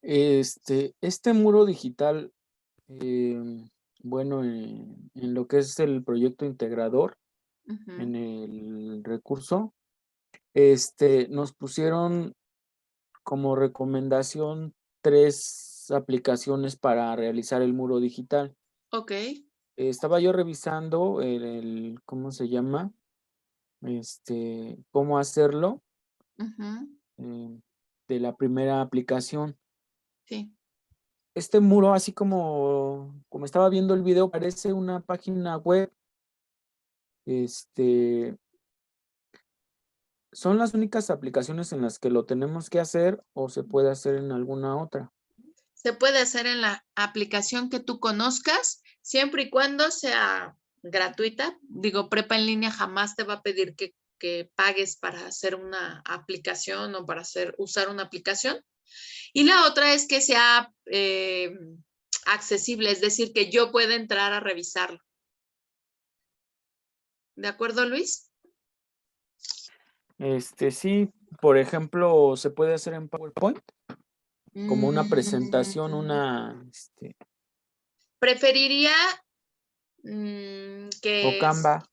Este muro digital, bueno, en lo que es el proyecto integrador, en el recurso, nos pusieron como recomendación 3 aplicaciones para realizar el muro digital. Ok. Estaba yo revisando ¿cómo se llama? Cómo hacerlo de la primera aplicación. Sí. Este muro, así como estaba viendo el video, parece una página web. ¿Son las únicas aplicaciones en las que lo tenemos que hacer o se puede hacer en alguna otra? Se puede hacer en la aplicación que tú conozcas, siempre y cuando sea gratuita. Digo, Prepa en línea jamás te va a pedir que pagues para hacer una aplicación o para usar una aplicación. Y la otra es que sea accesible, es decir, que yo pueda entrar a revisarlo. ¿De acuerdo, Luis? Sí, por ejemplo, ¿se puede hacer en PowerPoint? Como una presentación, Preferiría o que Canva.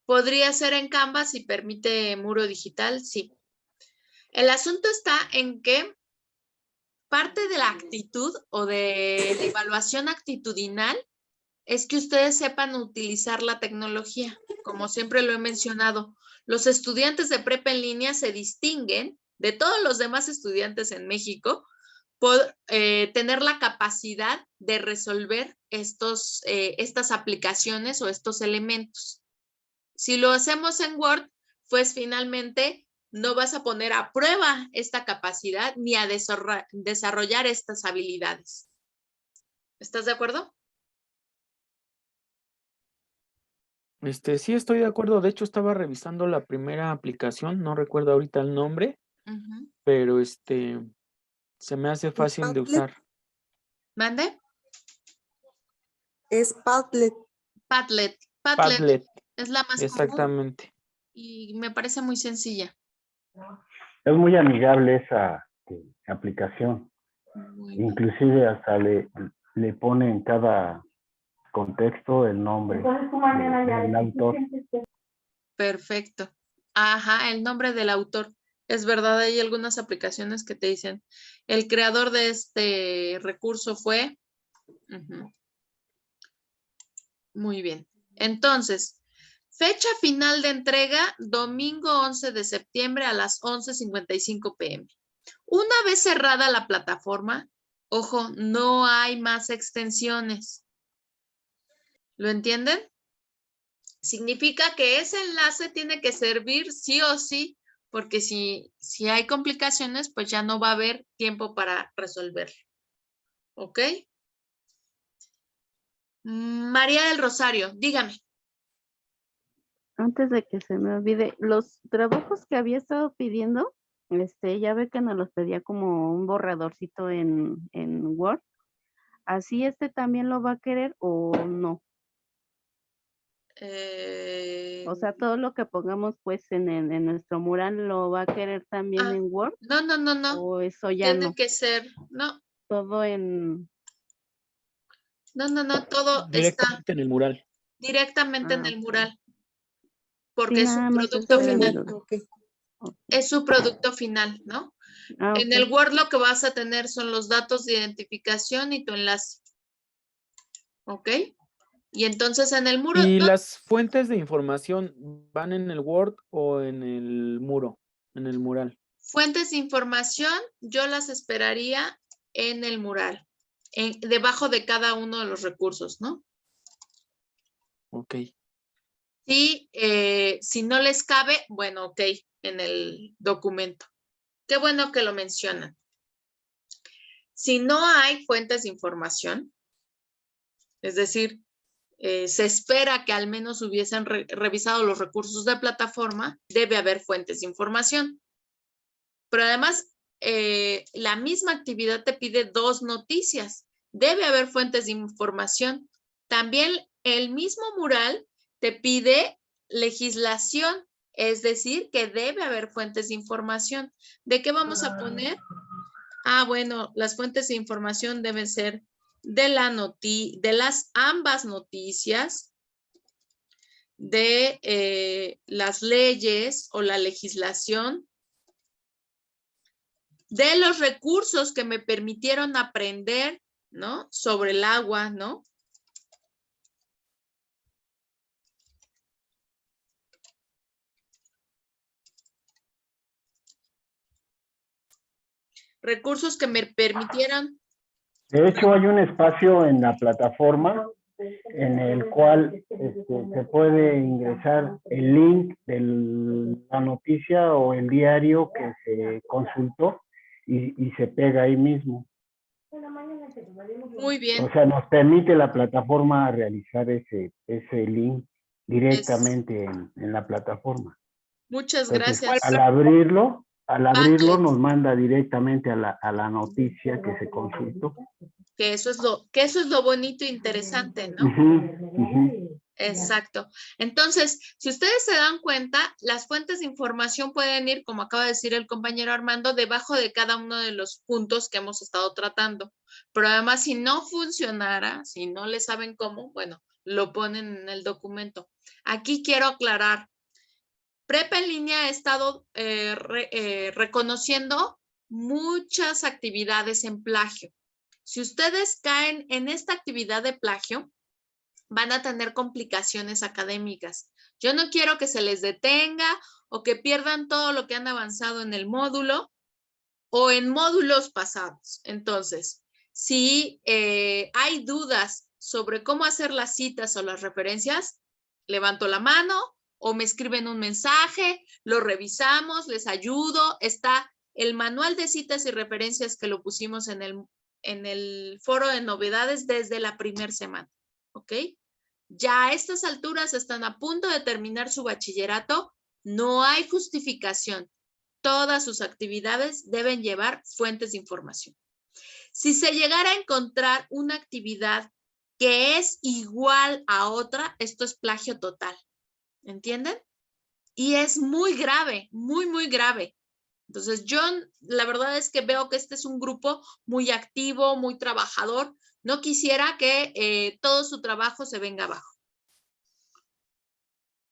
podría ser en Canva si permite muro digital, sí. El asunto está en que parte de la actitud o de la evaluación actitudinal es que ustedes sepan utilizar la tecnología. Como siempre lo he mencionado, los estudiantes de prepa en línea se distinguen de todos los demás estudiantes en México por tener la capacidad de resolver estas aplicaciones o estos elementos. Si lo hacemos en Word, pues finalmente no vas a poner a prueba esta capacidad ni a desarrollar estas habilidades. ¿Estás de acuerdo? Sí, estoy de acuerdo. De hecho, estaba revisando la primera aplicación, no recuerdo ahorita el nombre, pero se me hace fácil de usar. ¿Mande? Es Padlet. Padlet. Padlet. Es la más exactamente. común y me parece muy sencilla. Es muy amigable esa aplicación. Inclusive hasta le pone en cada contexto el nombre del autor. Perfecto. Ajá, el nombre del autor. Es verdad, hay algunas aplicaciones que te dicen, el creador de este recurso fue. Muy bien. Entonces, fecha final de entrega, domingo 11 de septiembre a las 11:55 p.m. Una vez cerrada la plataforma, ojo, no hay más extensiones. ¿Lo entienden? Significa que ese enlace tiene que servir sí o sí, porque si hay complicaciones, pues ya no va a haber tiempo para resolverlo. ¿Ok? María del Rosario, dígame. Antes de que se me olvide, los trabajos que había estado pidiendo, ya ve que nos los pedía como un borradorcito en Word. ¿Así también lo va a querer o no? O sea, todo lo que pongamos pues en nuestro mural, ¿lo va a querer también en Word? No. ¿O eso ya Tiene no? que ser, no. Todo en... No, todo Directamente está en el mural. directamente en el mural. Porque Sí, es su nada más producto era mi final. duda. Es su producto final, ¿no? En el Word lo que vas a tener son los datos de identificación y tu enlace. ¿Ok? Y entonces en el muro... ¿Y las fuentes de información van en el Word o en el muro, en el mural? Fuentes de información, yo las esperaría en el mural, debajo de cada uno de los recursos, ¿no? Ok. Sí, si no les cabe, bueno, ok, en el documento. Qué bueno que lo mencionan. Si no hay fuentes de información, es decir, se espera que al menos hubiesen revisado los recursos de plataforma, debe haber fuentes de información. Pero además, la misma actividad te pide 2 noticias. Debe haber fuentes de información. También el mismo mural te pide legislación, es decir, que debe haber fuentes de información. ¿De qué vamos a poner? Bueno, las fuentes de información deben ser de las ambas noticias, de las leyes o la legislación, de los recursos que me permitieron aprender, ¿no? Sobre el agua, ¿no? Recursos que me permitieron. De hecho, hay un espacio en la plataforma en el cual se puede ingresar el link de la noticia o el diario que se consultó y se pega ahí mismo. Muy bien. O sea, nos permite la plataforma realizar ese link directamente en la plataforma. Muchas Entonces, gracias. al abrirlo nos manda directamente a la noticia que se consultó. Que eso es lo bonito e interesante, ¿no? Exacto. Entonces, si ustedes se dan cuenta, las fuentes de información pueden ir, como acaba de decir el compañero Armando, debajo de cada uno de los puntos que hemos estado tratando. Pero además, si no funcionara, si no le saben cómo, bueno, lo ponen en el documento. Aquí quiero aclarar. Prepa en línea ha estado reconociendo muchas actividades en plagio. Si ustedes caen en esta actividad de plagio, van a tener complicaciones académicas. Yo no quiero que se les detenga o que pierdan todo lo que han avanzado en el módulo o en módulos pasados. Entonces, si hay dudas sobre cómo hacer las citas o las referencias, levanto la mano o me escriben un mensaje, lo revisamos, les ayudo. Está el manual de citas y referencias que lo pusimos en el foro de novedades desde la primera semana, ¿ok? Ya a estas alturas están a punto de terminar su bachillerato, no hay justificación. Todas sus actividades deben llevar fuentes de información. Si se llegara a encontrar una actividad que es igual a otra, esto es plagio total, ¿entienden? Y es muy grave, muy, muy grave. Entonces, yo la verdad es que veo que este es un grupo muy activo, muy trabajador. No quisiera que todo su trabajo se venga abajo.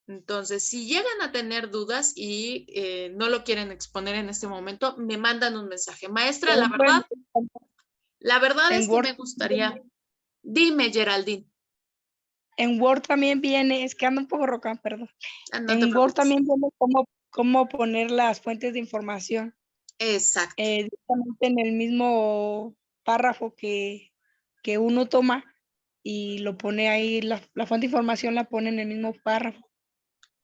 Entonces, si llegan a tener dudas y no lo quieren exponer en este momento, me mandan un mensaje. Maestra, la verdad es que me gustaría. Dime, Geraldine. En Word también viene, es que ando un poco roca, perdón. No en Word también viene cómo poner las fuentes de información. Exacto. Directamente en el mismo párrafo que uno toma y lo pone ahí, la fuente de información la pone en el mismo párrafo.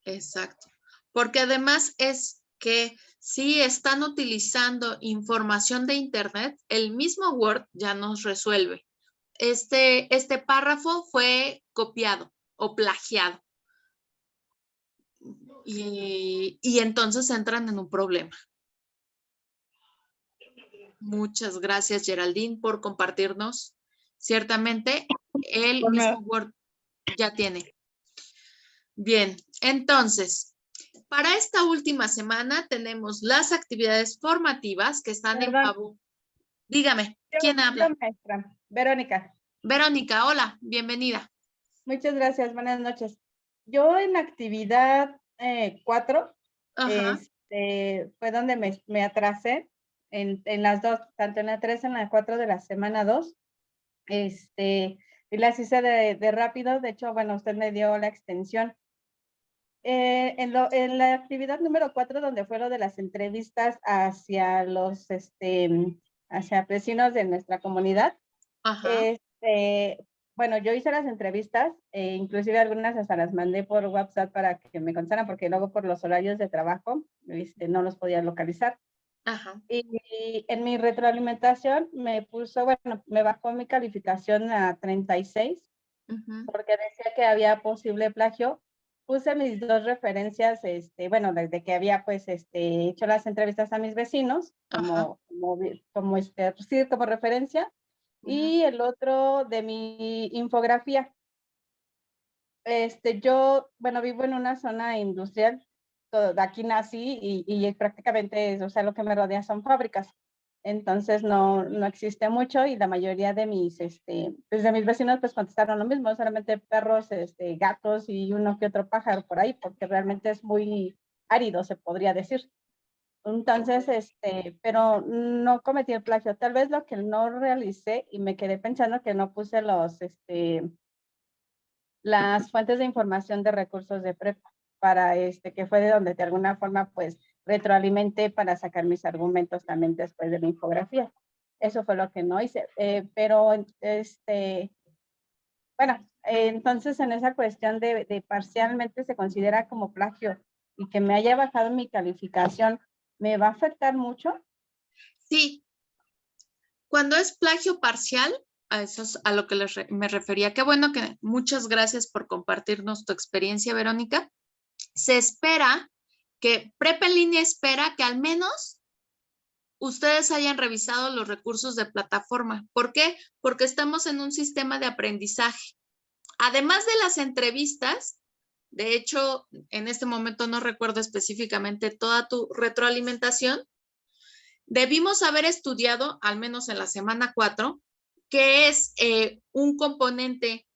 Exacto. Porque además es que si están utilizando información de Internet, el mismo Word ya nos resuelve. Este párrafo fue copiado o plagiado. Y entonces entran en un problema. Muchas gracias, Geraldine, por compartirnos. Ciertamente, el mismo Word ya tiene. Bien, entonces, para esta última semana tenemos las actividades formativas que están en favor. Dígame, ¿quién habla? Maestra, Verónica. Verónica, hola, bienvenida. Muchas gracias, buenas noches. Yo en la actividad 4, fue donde me atrasé en las dos, tanto en la 3 como en la 4 de la semana 2. Y las hice de rápido, de hecho, bueno, usted me dio la extensión. En la actividad número 4, donde fue lo de las entrevistas hacia los, hacia vecinos de nuestra comunidad, bueno, yo hice las entrevistas, inclusive algunas hasta las mandé por WhatsApp para que me contestaran, porque luego por los horarios de trabajo no los podía localizar. Ajá. Y en mi retroalimentación me puso, bueno, me bajó mi calificación a 36 porque decía que había posible plagio. Puse mis dos referencias, bueno, desde que había pues hecho las entrevistas a mis vecinos, sí, como referencia, y el otro de mi infografía. Yo, bueno, vivo en una zona industrial, de aquí nací y prácticamente, o sea, lo que me rodea son fábricas. Entonces no existe mucho y la mayoría de pues de mis vecinos pues contestaron lo mismo, solamente perros, gatos y uno que otro pájaro por ahí, porque realmente es muy árido, se podría decir. Entonces, pero no cometí el plagio. Tal vez lo que no realicé y me quedé pensando que no puse las fuentes de información de recursos de prepa para que fue de donde de alguna forma pues retroalimenté para sacar mis argumentos también después de la infografía. Eso fue lo que no hice, pero bueno, entonces en esa cuestión de parcialmente se considera como plagio y que me haya bajado mi calificación, ¿me va a afectar mucho? Sí. Cuando es plagio parcial, a eso es a lo que me refería. Qué bueno que muchas gracias por compartirnos tu experiencia, Verónica. Se espera que Prepa en Línea espera que al menos ustedes hayan revisado los recursos de plataforma. ¿Por qué? Porque estamos en un sistema de aprendizaje. Además de las entrevistas, de hecho, en este momento no recuerdo específicamente toda tu retroalimentación, debimos haber estudiado, al menos en la semana 4, qué es un componente,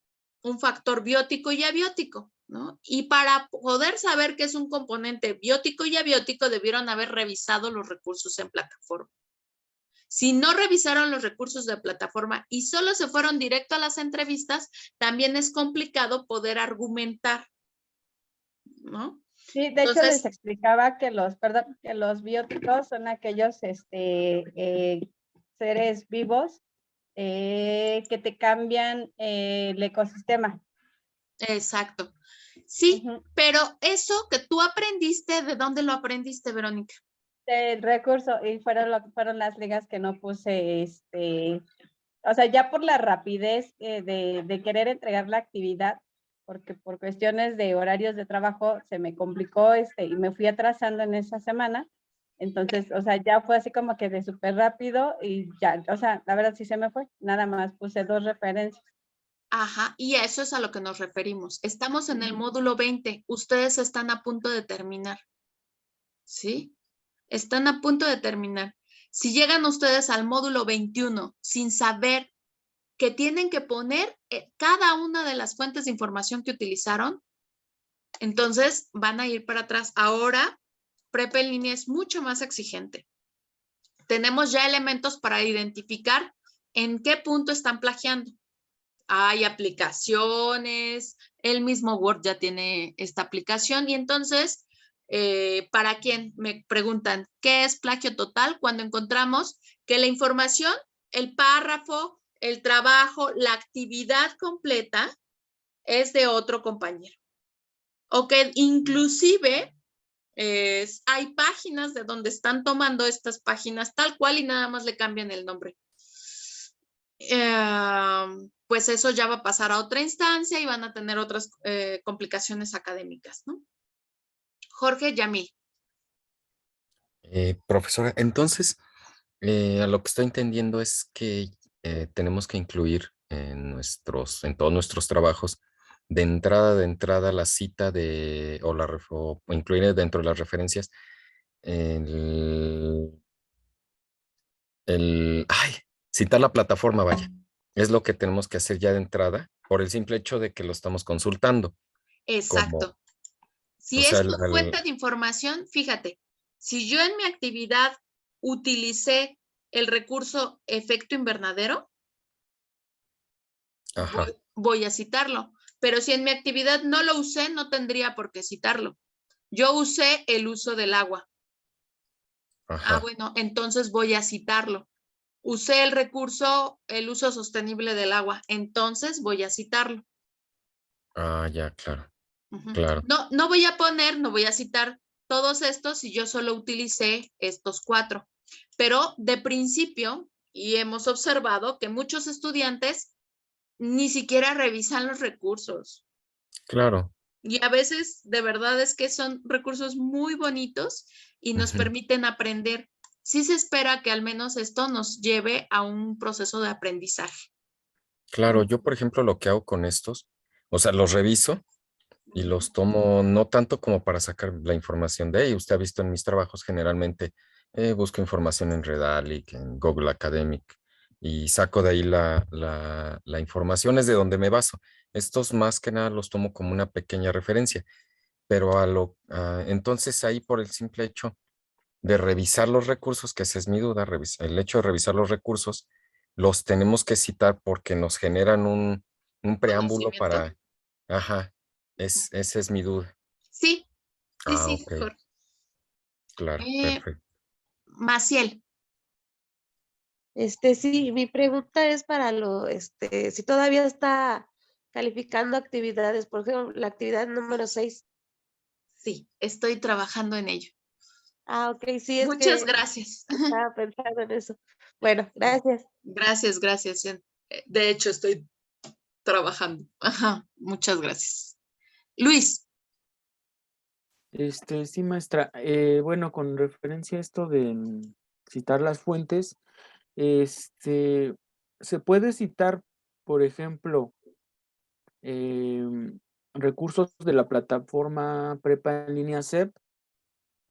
un factor biótico y abiótico, ¿no? Y para poder saber qué es un componente biótico y abiótico, debieron haber revisado los recursos en plataforma. Si no revisaron los recursos de plataforma y solo se fueron directo a las entrevistas, también es complicado poder argumentar, ¿no? Sí, de hecho les explicaba que que los bióticos son aquellos seres vivos que te cambian el ecosistema. Exacto. Sí, pero eso que tú aprendiste, ¿de dónde lo aprendiste, Verónica? El recurso, y fueron las ligas que no puse, o sea, ya por la rapidez de querer entregar la actividad, porque por cuestiones de horarios de trabajo se me complicó y me fui atrasando en esa semana. Entonces, o sea, ya fue así como que de súper rápido y ya, o sea, la verdad sí se me fue. Nada más puse 2 referencias. Ajá, y a eso es a lo que nos referimos. Estamos en el módulo 20. Ustedes están a punto de terminar. ¿Sí? Están a punto de terminar. Si llegan ustedes al módulo 21 sin saber que tienen que poner cada una de las fuentes de información que utilizaron, entonces van a ir para atrás. Ahora, Prepa en Línea es mucho más exigente. Tenemos ya elementos para identificar en qué punto están plagiando. Hay aplicaciones, el mismo Word ya tiene esta aplicación y entonces, ¿para quién? Me preguntan, ¿qué es plagio total? Cuando encontramos que la información, el párrafo, el trabajo, la actividad completa es de otro compañero. O que inclusive hay páginas de donde están tomando estas páginas tal cual y nada más le cambian el nombre. Pues eso ya va a pasar a otra instancia y van a tener otras complicaciones académicas, ¿no? Jorge Yamil. Profesora, entonces, a lo que estoy entendiendo es que tenemos que incluir en todos nuestros trabajos, de entrada la cita o incluir dentro de las referencias citar la plataforma, vaya. Es lo que tenemos que hacer ya de entrada por el simple hecho de que lo estamos consultando. Exacto. Si es tu fuente de información, fíjate, si yo en mi actividad utilicé el recurso efecto invernadero, voy a citarlo. Pero si en mi actividad no lo usé, no tendría por qué citarlo. Yo usé el uso del agua. Bueno, entonces voy a citarlo. Usé el recurso, el uso sostenible del agua, entonces voy a citarlo. Ya, claro. Claro. No voy a citar todos estos si yo solo utilicé estos 4. Pero de principio, y hemos observado que muchos estudiantes ni siquiera revisan los recursos. Claro. Y a veces de verdad es que son recursos muy bonitos y nos permiten aprender. Sí se espera que al menos esto nos lleve a un proceso de aprendizaje. Claro, yo por ejemplo lo que hago con estos, o sea, los reviso y los tomo no tanto como para sacar la información de ahí. Usted ha visto en mis trabajos generalmente busco información en Redalic, en Google Academic y saco de ahí la información, es de donde me baso. Estos más que nada los tomo como una pequeña referencia, pero entonces ahí por el simple hecho de revisar los recursos, que esa es mi duda, el hecho de revisar los recursos, los tenemos que citar porque nos generan un preámbulo para, ajá, esa es mi duda. Sí, sí, sí, Ok, Jorge. claro, perfecto. Maciel. Sí, mi pregunta es para si todavía está calificando actividades, por ejemplo, la actividad número 6. Sí, estoy trabajando en ello. Ok, sí, es Muchas que gracias. estaba pensando en eso. Bueno, gracias. Gracias. De hecho, estoy trabajando. Ajá, muchas gracias. Luis. Sí, maestra. Bueno, con referencia a esto de citar las fuentes, se puede citar, por ejemplo, recursos de la plataforma Prepa en línea CEP.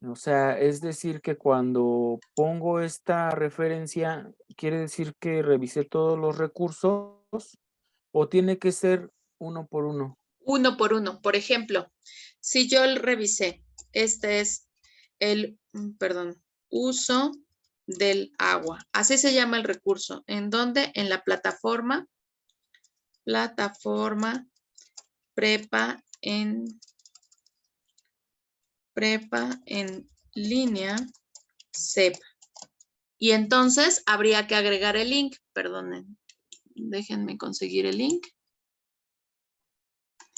O sea, es decir que cuando pongo esta referencia, ¿quiere decir que revisé todos los recursos o tiene que ser uno por uno? Uno por uno. Por ejemplo, si yo revisé, este es el, uso del agua. Así se llama el recurso. ¿En dónde? En la plataforma Prepa en línea CEP. Y entonces habría que agregar el link. Perdonen, déjenme conseguir el link.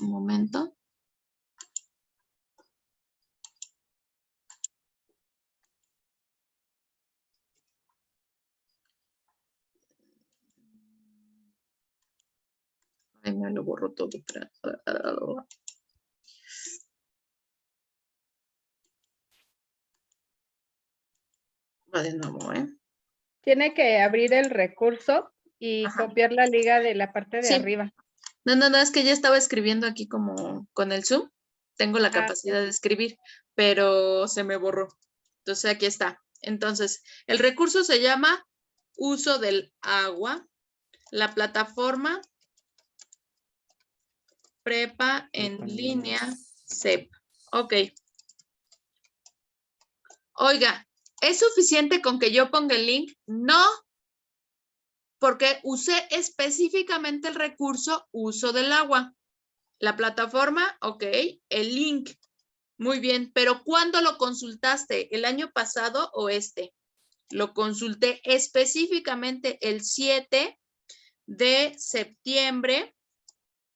Un momento. Ay, me lo borro todo. Va de nuevo, ¿eh? Tiene que abrir el recurso y copiar la liga de la parte de arriba. No, es que ya estaba escribiendo aquí como con el Zoom. Tengo la capacidad de escribir, pero se me borró. Entonces aquí está. Entonces, el recurso se llama uso del agua. La plataforma Prepa en línea CEP. Ok. Oiga, ¿es suficiente con que yo ponga el link? No, porque usé específicamente el recurso uso del agua. La plataforma, ok, el link. Muy bien, pero ¿cuándo lo consultaste? ¿El año pasado o este? Lo consulté específicamente el 7 de septiembre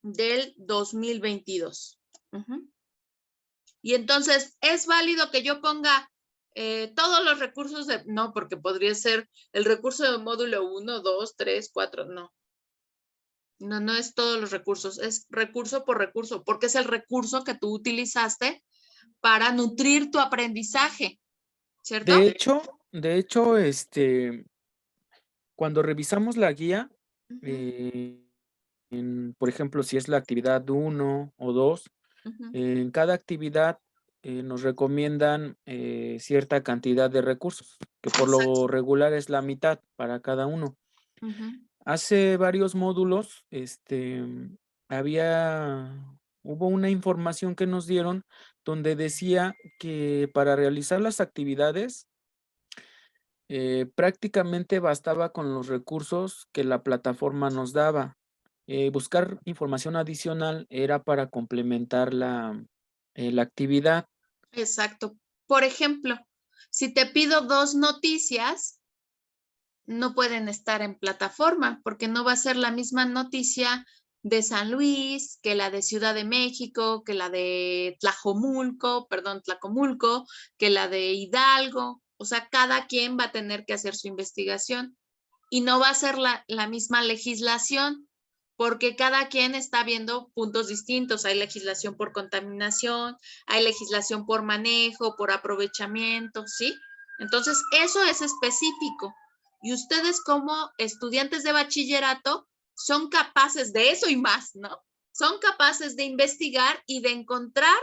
del 2022. Y entonces, ¿es válido que yo ponga todos los recursos de...? No, porque podría ser el recurso de módulo 1, 2, 3, 4, no. No es todos los recursos, es recurso por recurso, porque es el recurso que tú utilizaste para nutrir tu aprendizaje, ¿cierto? De hecho, cuando revisamos la guía, por ejemplo, si es la actividad 1 o 2, en cada actividad nos recomiendan cierta cantidad de recursos, que por lo regular es la mitad para cada uno. Hace varios módulos, hubo una información que nos dieron donde decía que para realizar las actividades prácticamente bastaba con los recursos que la plataforma nos daba. Buscar información adicional era para complementar la actividad. Exacto. Por ejemplo, si te pido 2 noticias, no pueden estar en plataforma porque no va a ser la misma noticia de San Luis que la de Ciudad de México, que la de Tlacomulco, que la de Hidalgo. O sea, cada quien va a tener que hacer su investigación y no va a ser la misma legislación porque cada quien está viendo puntos distintos. Hay legislación por contaminación, hay legislación por manejo, por aprovechamiento, ¿sí? Entonces, eso es específico. Y ustedes como estudiantes de bachillerato son capaces de eso y más, ¿no? Son capaces de investigar y de encontrar,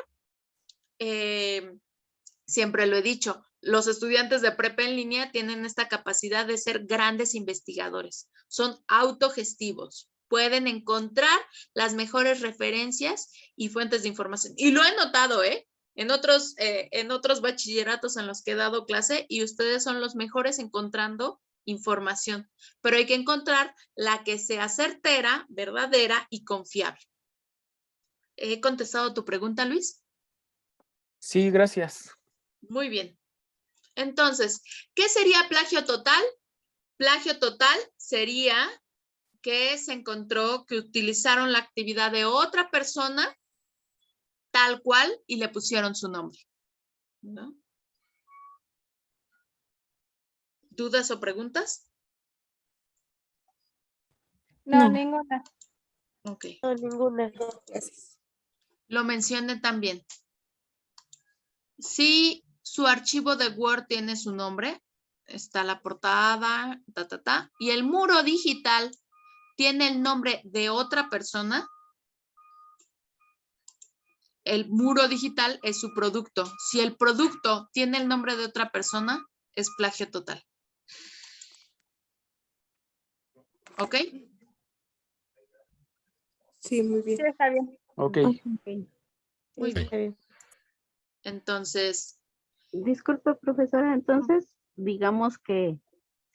siempre lo he dicho, los estudiantes de prepa en línea tienen esta capacidad de ser grandes investigadores. Son autogestivos. Pueden encontrar las mejores referencias y fuentes de información. Y lo he notado, en otros bachilleratos en los que he dado clase y ustedes son los mejores encontrando información. Pero hay que encontrar la que sea certera, verdadera y confiable. ¿He contestado tu pregunta, Luis? Sí, gracias. Muy bien. Entonces, ¿qué sería plagio total? Plagio total sería que se encontró que utilizaron la actividad de otra persona tal cual y le pusieron su nombre, ¿no? ¿Dudas o preguntas? No, ninguna. Ok. No, ninguna. Gracias. Lo mencioné también. Si su archivo de Word tiene su nombre, está la portada, y el muro digital tiene el nombre de otra persona, el muro digital es su producto. Si el producto tiene el nombre de otra persona, es plagio total. ¿Ok? Sí, muy bien. Sí, está bien. Ok. Muy Sí, está bien. Entonces, Disculpe, profesora, entonces digamos que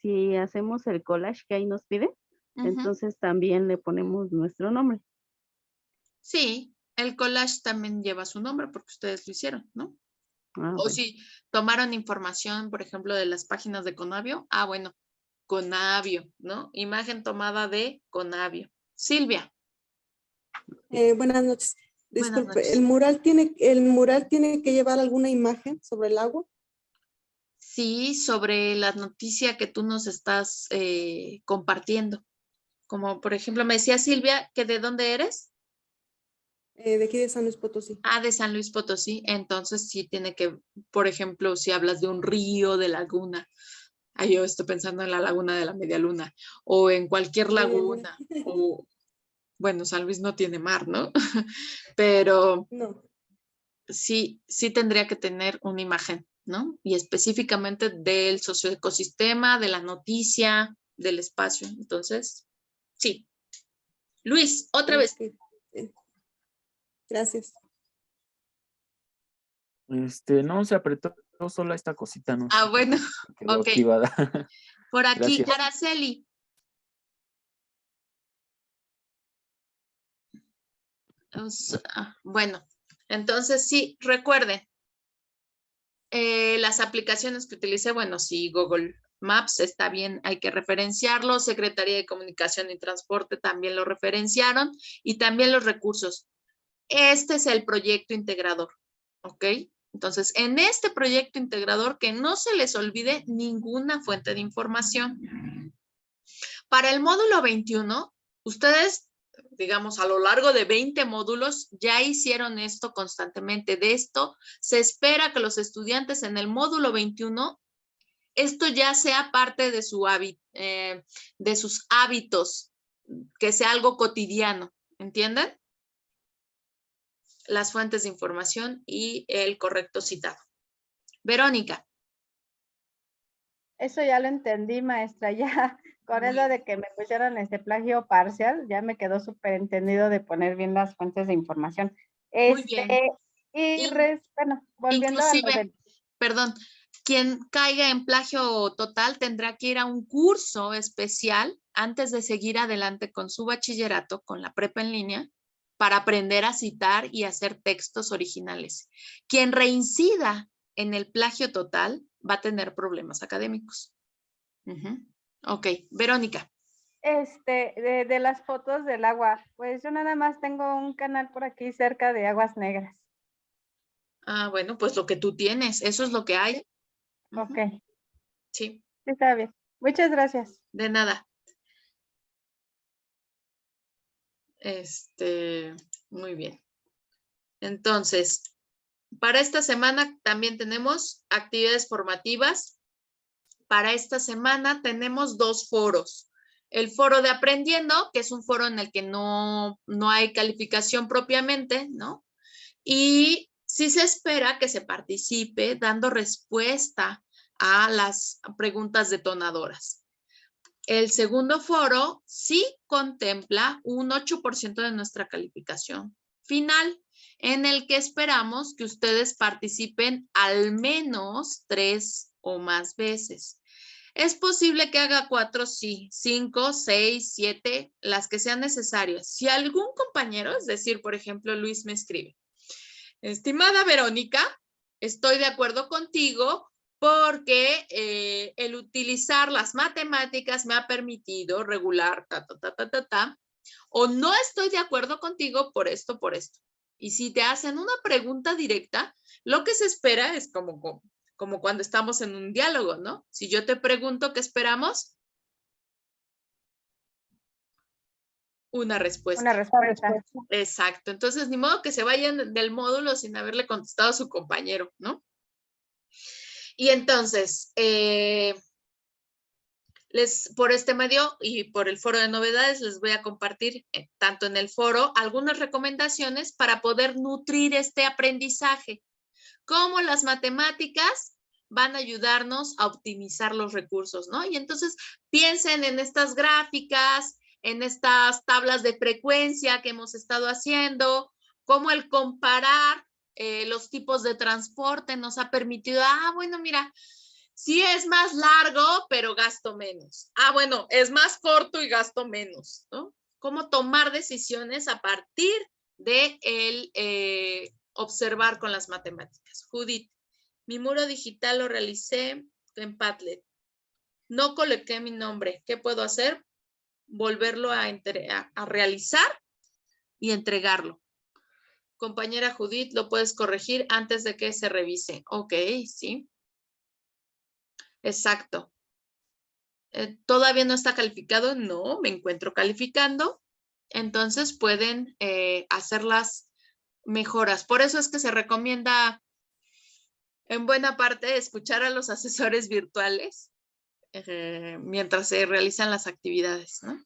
si hacemos el collage que ahí nos pide, entonces también le ponemos nuestro nombre. sí, el collage también lleva su nombre porque ustedes lo hicieron, ¿no? Ah, O bueno. si tomaron información, por ejemplo, de las páginas de Conavio, bueno, Conavio, ¿no? Imagen tomada de Conavio. Silvia. Buenas noches. Buenas Disculpe, noches. ¿el mural tiene que llevar alguna imagen sobre el agua? Sí, sobre la noticia que tú nos estás compartiendo. Como por ejemplo, me decía Silvia, que ¿de dónde eres? De aquí de San Luis Potosí. De San Luis Potosí. Entonces sí tiene que, por ejemplo, si hablas de un río, de laguna. Yo estoy pensando en la laguna de la Media Luna. O en cualquier laguna. O, bueno, San Luis no tiene mar, ¿no? Pero No. sí tendría que tener una imagen, ¿no? Y específicamente del socioecosistema, de la noticia, del espacio. Entonces, sí. Luis, otra vez. Gracias. No se apretó sola esta cosita, no sé. Bueno, Quedó ok. activada. Por aquí, Gracias. Araceli. Bueno, entonces sí, recuerden, las aplicaciones que utilicé, bueno, sí, Google Maps está bien, hay que referenciarlo, Secretaría de Comunicación y Transporte también lo referenciaron y también los recursos. Este es el proyecto integrador, ¿ok? Entonces, en este proyecto integrador, que no se les olvide ninguna fuente de información. Para el módulo 21, ustedes, digamos, a lo largo de 20 módulos, ya hicieron esto constantemente. De esto se espera que los estudiantes en el módulo 21, esto ya sea parte de de sus hábitos, que sea algo cotidiano, ¿entienden? Las fuentes de información y el correcto citado. Verónica. Eso ya lo entendí, maestra, ya con eso de que me pusieron este plagio parcial, ya me quedó súper entendido de poner bien las fuentes de información. Muy bien. Bueno, volviendo a lo Inclusive, perdón, quien caiga en plagio total tendrá que ir a un curso especial antes de seguir adelante con su bachillerato, con la prepa en línea, para aprender a citar y hacer textos originales. Quien reincida en el plagio total va a tener problemas académicos. Ok, Verónica. de las fotos del agua, pues yo nada más tengo un canal por aquí cerca de Aguas Negras. Bueno, pues lo que tú tienes, eso es lo que hay. Ok. Sí. Está bien. Muchas gracias. De nada. Muy bien. Entonces, para esta semana también tenemos actividades formativas. Para esta semana tenemos 2 foros. El foro de Aprendiendo, que es un foro en el que no hay calificación propiamente, ¿no? Y sí se espera que se participe dando respuesta a las preguntas detonadoras. El segundo foro sí contempla un 8% de nuestra calificación final, en el que esperamos que ustedes participen al menos 3 o más veces. Es posible que haga 4, sí, 5, 6, 7, las que sean necesarias. Si algún compañero, es decir, por ejemplo, Luis me escribe: estimada Verónica, estoy de acuerdo contigo porque el utilizar las matemáticas me ha permitido regular o no estoy de acuerdo contigo por esto, por esto. Y si te hacen una pregunta directa, lo que se espera es como cuando estamos en un diálogo, ¿no? Si yo te pregunto qué esperamos, una respuesta. Una respuesta. Exacto. Entonces, ni modo que se vayan del módulo sin haberle contestado a su compañero, ¿no? Y entonces, por este medio y por el foro de novedades, les voy a compartir tanto en el foro algunas recomendaciones para poder nutrir este aprendizaje. Cómo las matemáticas van a ayudarnos a optimizar los recursos, ¿no? Y entonces piensen en estas gráficas, en estas tablas de frecuencia que hemos estado haciendo, cómo el comparar los tipos de transporte nos ha permitido, bueno, mira, sí es más largo, pero gasto menos. Bueno, es más corto y gasto menos, ¿no? Cómo tomar decisiones a partir de observar con las matemáticas. Judith, mi muro digital lo realicé en Padlet. No coloqué mi nombre. ¿Qué puedo hacer? Volverlo a realizar y entregarlo. Compañera Judith, lo puedes corregir antes de que se revise. Ok, sí. Exacto. ¿Todavía no está calificado? No, me encuentro calificando. Entonces pueden hacer las mejoras. Por eso es que se recomienda en buena parte escuchar a los asesores virtuales mientras se realizan las actividades, ¿no?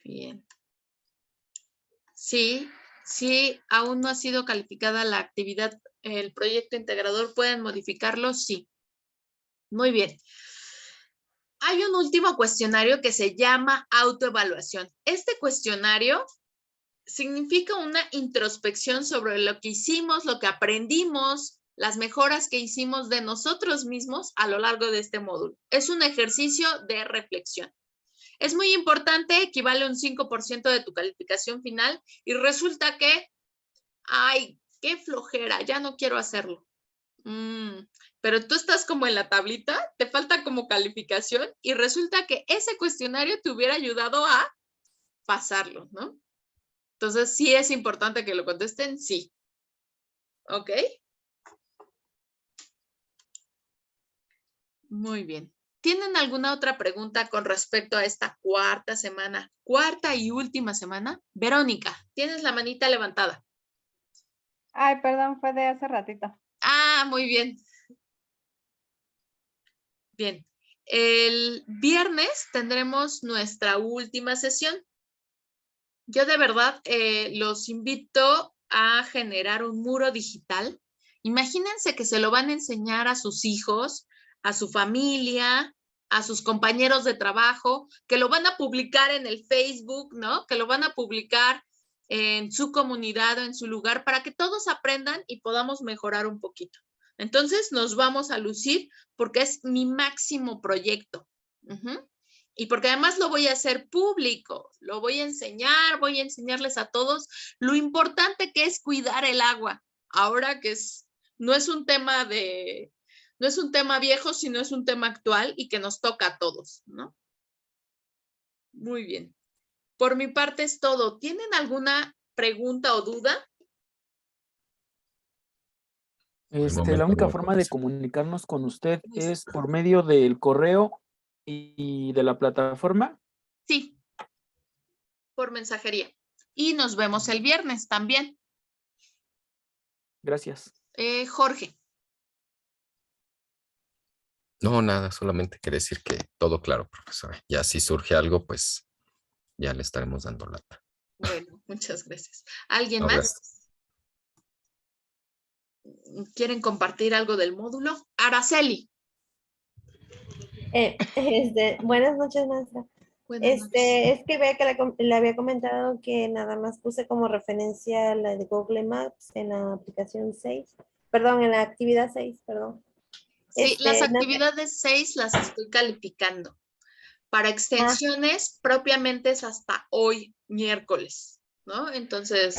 Bien. Sí, aún no ha sido calificada la actividad, el proyecto integrador, ¿pueden modificarlo? Sí. Muy bien. Hay un último cuestionario que se llama autoevaluación. Este cuestionario significa una introspección sobre lo que hicimos, lo que aprendimos, las mejoras que hicimos de nosotros mismos a lo largo de este módulo. Es un ejercicio de reflexión. Es muy importante, equivale a un 5% de tu calificación final y resulta que, ay, qué flojera, ya no quiero hacerlo. Pero tú estás como en la tablita, te falta como calificación y resulta que ese cuestionario te hubiera ayudado a pasarlo, ¿no? Entonces, sí es importante que lo contesten, sí. ¿Ok? Muy bien. ¿Tienen alguna otra pregunta con respecto a esta cuarta y última semana? Verónica, tienes la manita levantada. Ay, perdón, fue de hace ratito. Muy bien. Bien. El viernes tendremos nuestra última sesión. Yo de verdad los invito a generar un muro digital. Imagínense que se lo van a enseñar a sus hijos, a su familia, a sus compañeros de trabajo, que lo van a publicar en el Facebook, ¿no? Que lo van a publicar en su comunidad o en su lugar para que todos aprendan y podamos mejorar un poquito. Entonces nos vamos a lucir porque es mi máximo proyecto. Y porque además lo voy a hacer público, lo voy a enseñarles a todos lo importante que es cuidar el agua. Ahora que no es un tema viejo, sino es un tema actual y que nos toca a todos, ¿no? Muy bien. Por mi parte es todo. ¿Tienen alguna pregunta o duda? La única forma de comunicarnos con usted es por medio del correo y de la plataforma. Sí, por mensajería. Y nos vemos el viernes también. Gracias. Jorge. No, nada, solamente quería decir que todo claro, profesora. Ya si surge algo, pues ya le estaremos dando lata. Bueno, muchas gracias. ¿Alguien No, más? gracias. ¿Quieren compartir algo del módulo? Araceli. Buenas noches, maestra. Buenas noches. Es que vea que le había comentado que nada más puse como referencia la de Google Maps en la aplicación 6, perdón, en la actividad 6, perdón. Sí, las actividades 6 las estoy calificando. Para extensiones, propiamente es hasta hoy, miércoles, ¿no? Entonces,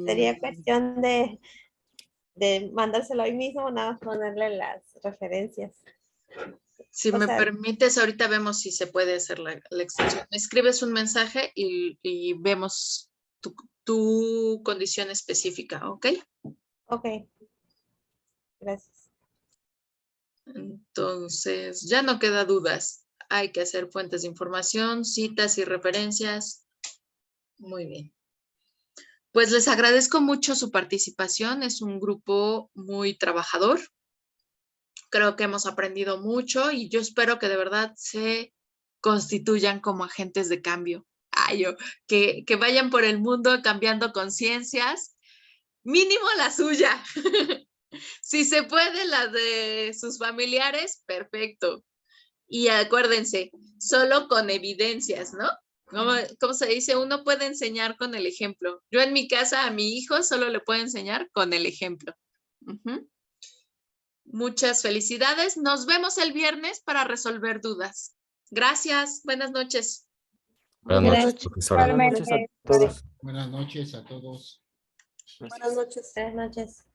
sería cuestión de mandárselo hoy mismo, nada más ponerle las referencias. Si me permites, ahorita vemos si se puede hacer la extensión. Me escribes un mensaje y vemos tu condición específica, ¿ok? Ok. Gracias. Entonces, ya no queda dudas. Hay que hacer fuentes de información, citas y referencias. Muy bien. Pues les agradezco mucho su participación. Es un grupo muy trabajador. Creo que hemos aprendido mucho y yo espero que de verdad se constituyan como agentes de cambio. Que vayan por el mundo cambiando conciencias, mínimo la suya. Si se puede, la de sus familiares, perfecto. Y acuérdense, solo con evidencias, ¿no? ¿Cómo se dice? Uno puede enseñar con el ejemplo. Yo en mi casa a mi hijo solo le puedo enseñar con el ejemplo. Muchas felicidades. Nos vemos el viernes para resolver dudas. Gracias. Buenas noches. Buenas noches, profesora. Buenas noches a todos. Buenas noches a todos. Buenas noches. Buenas noches.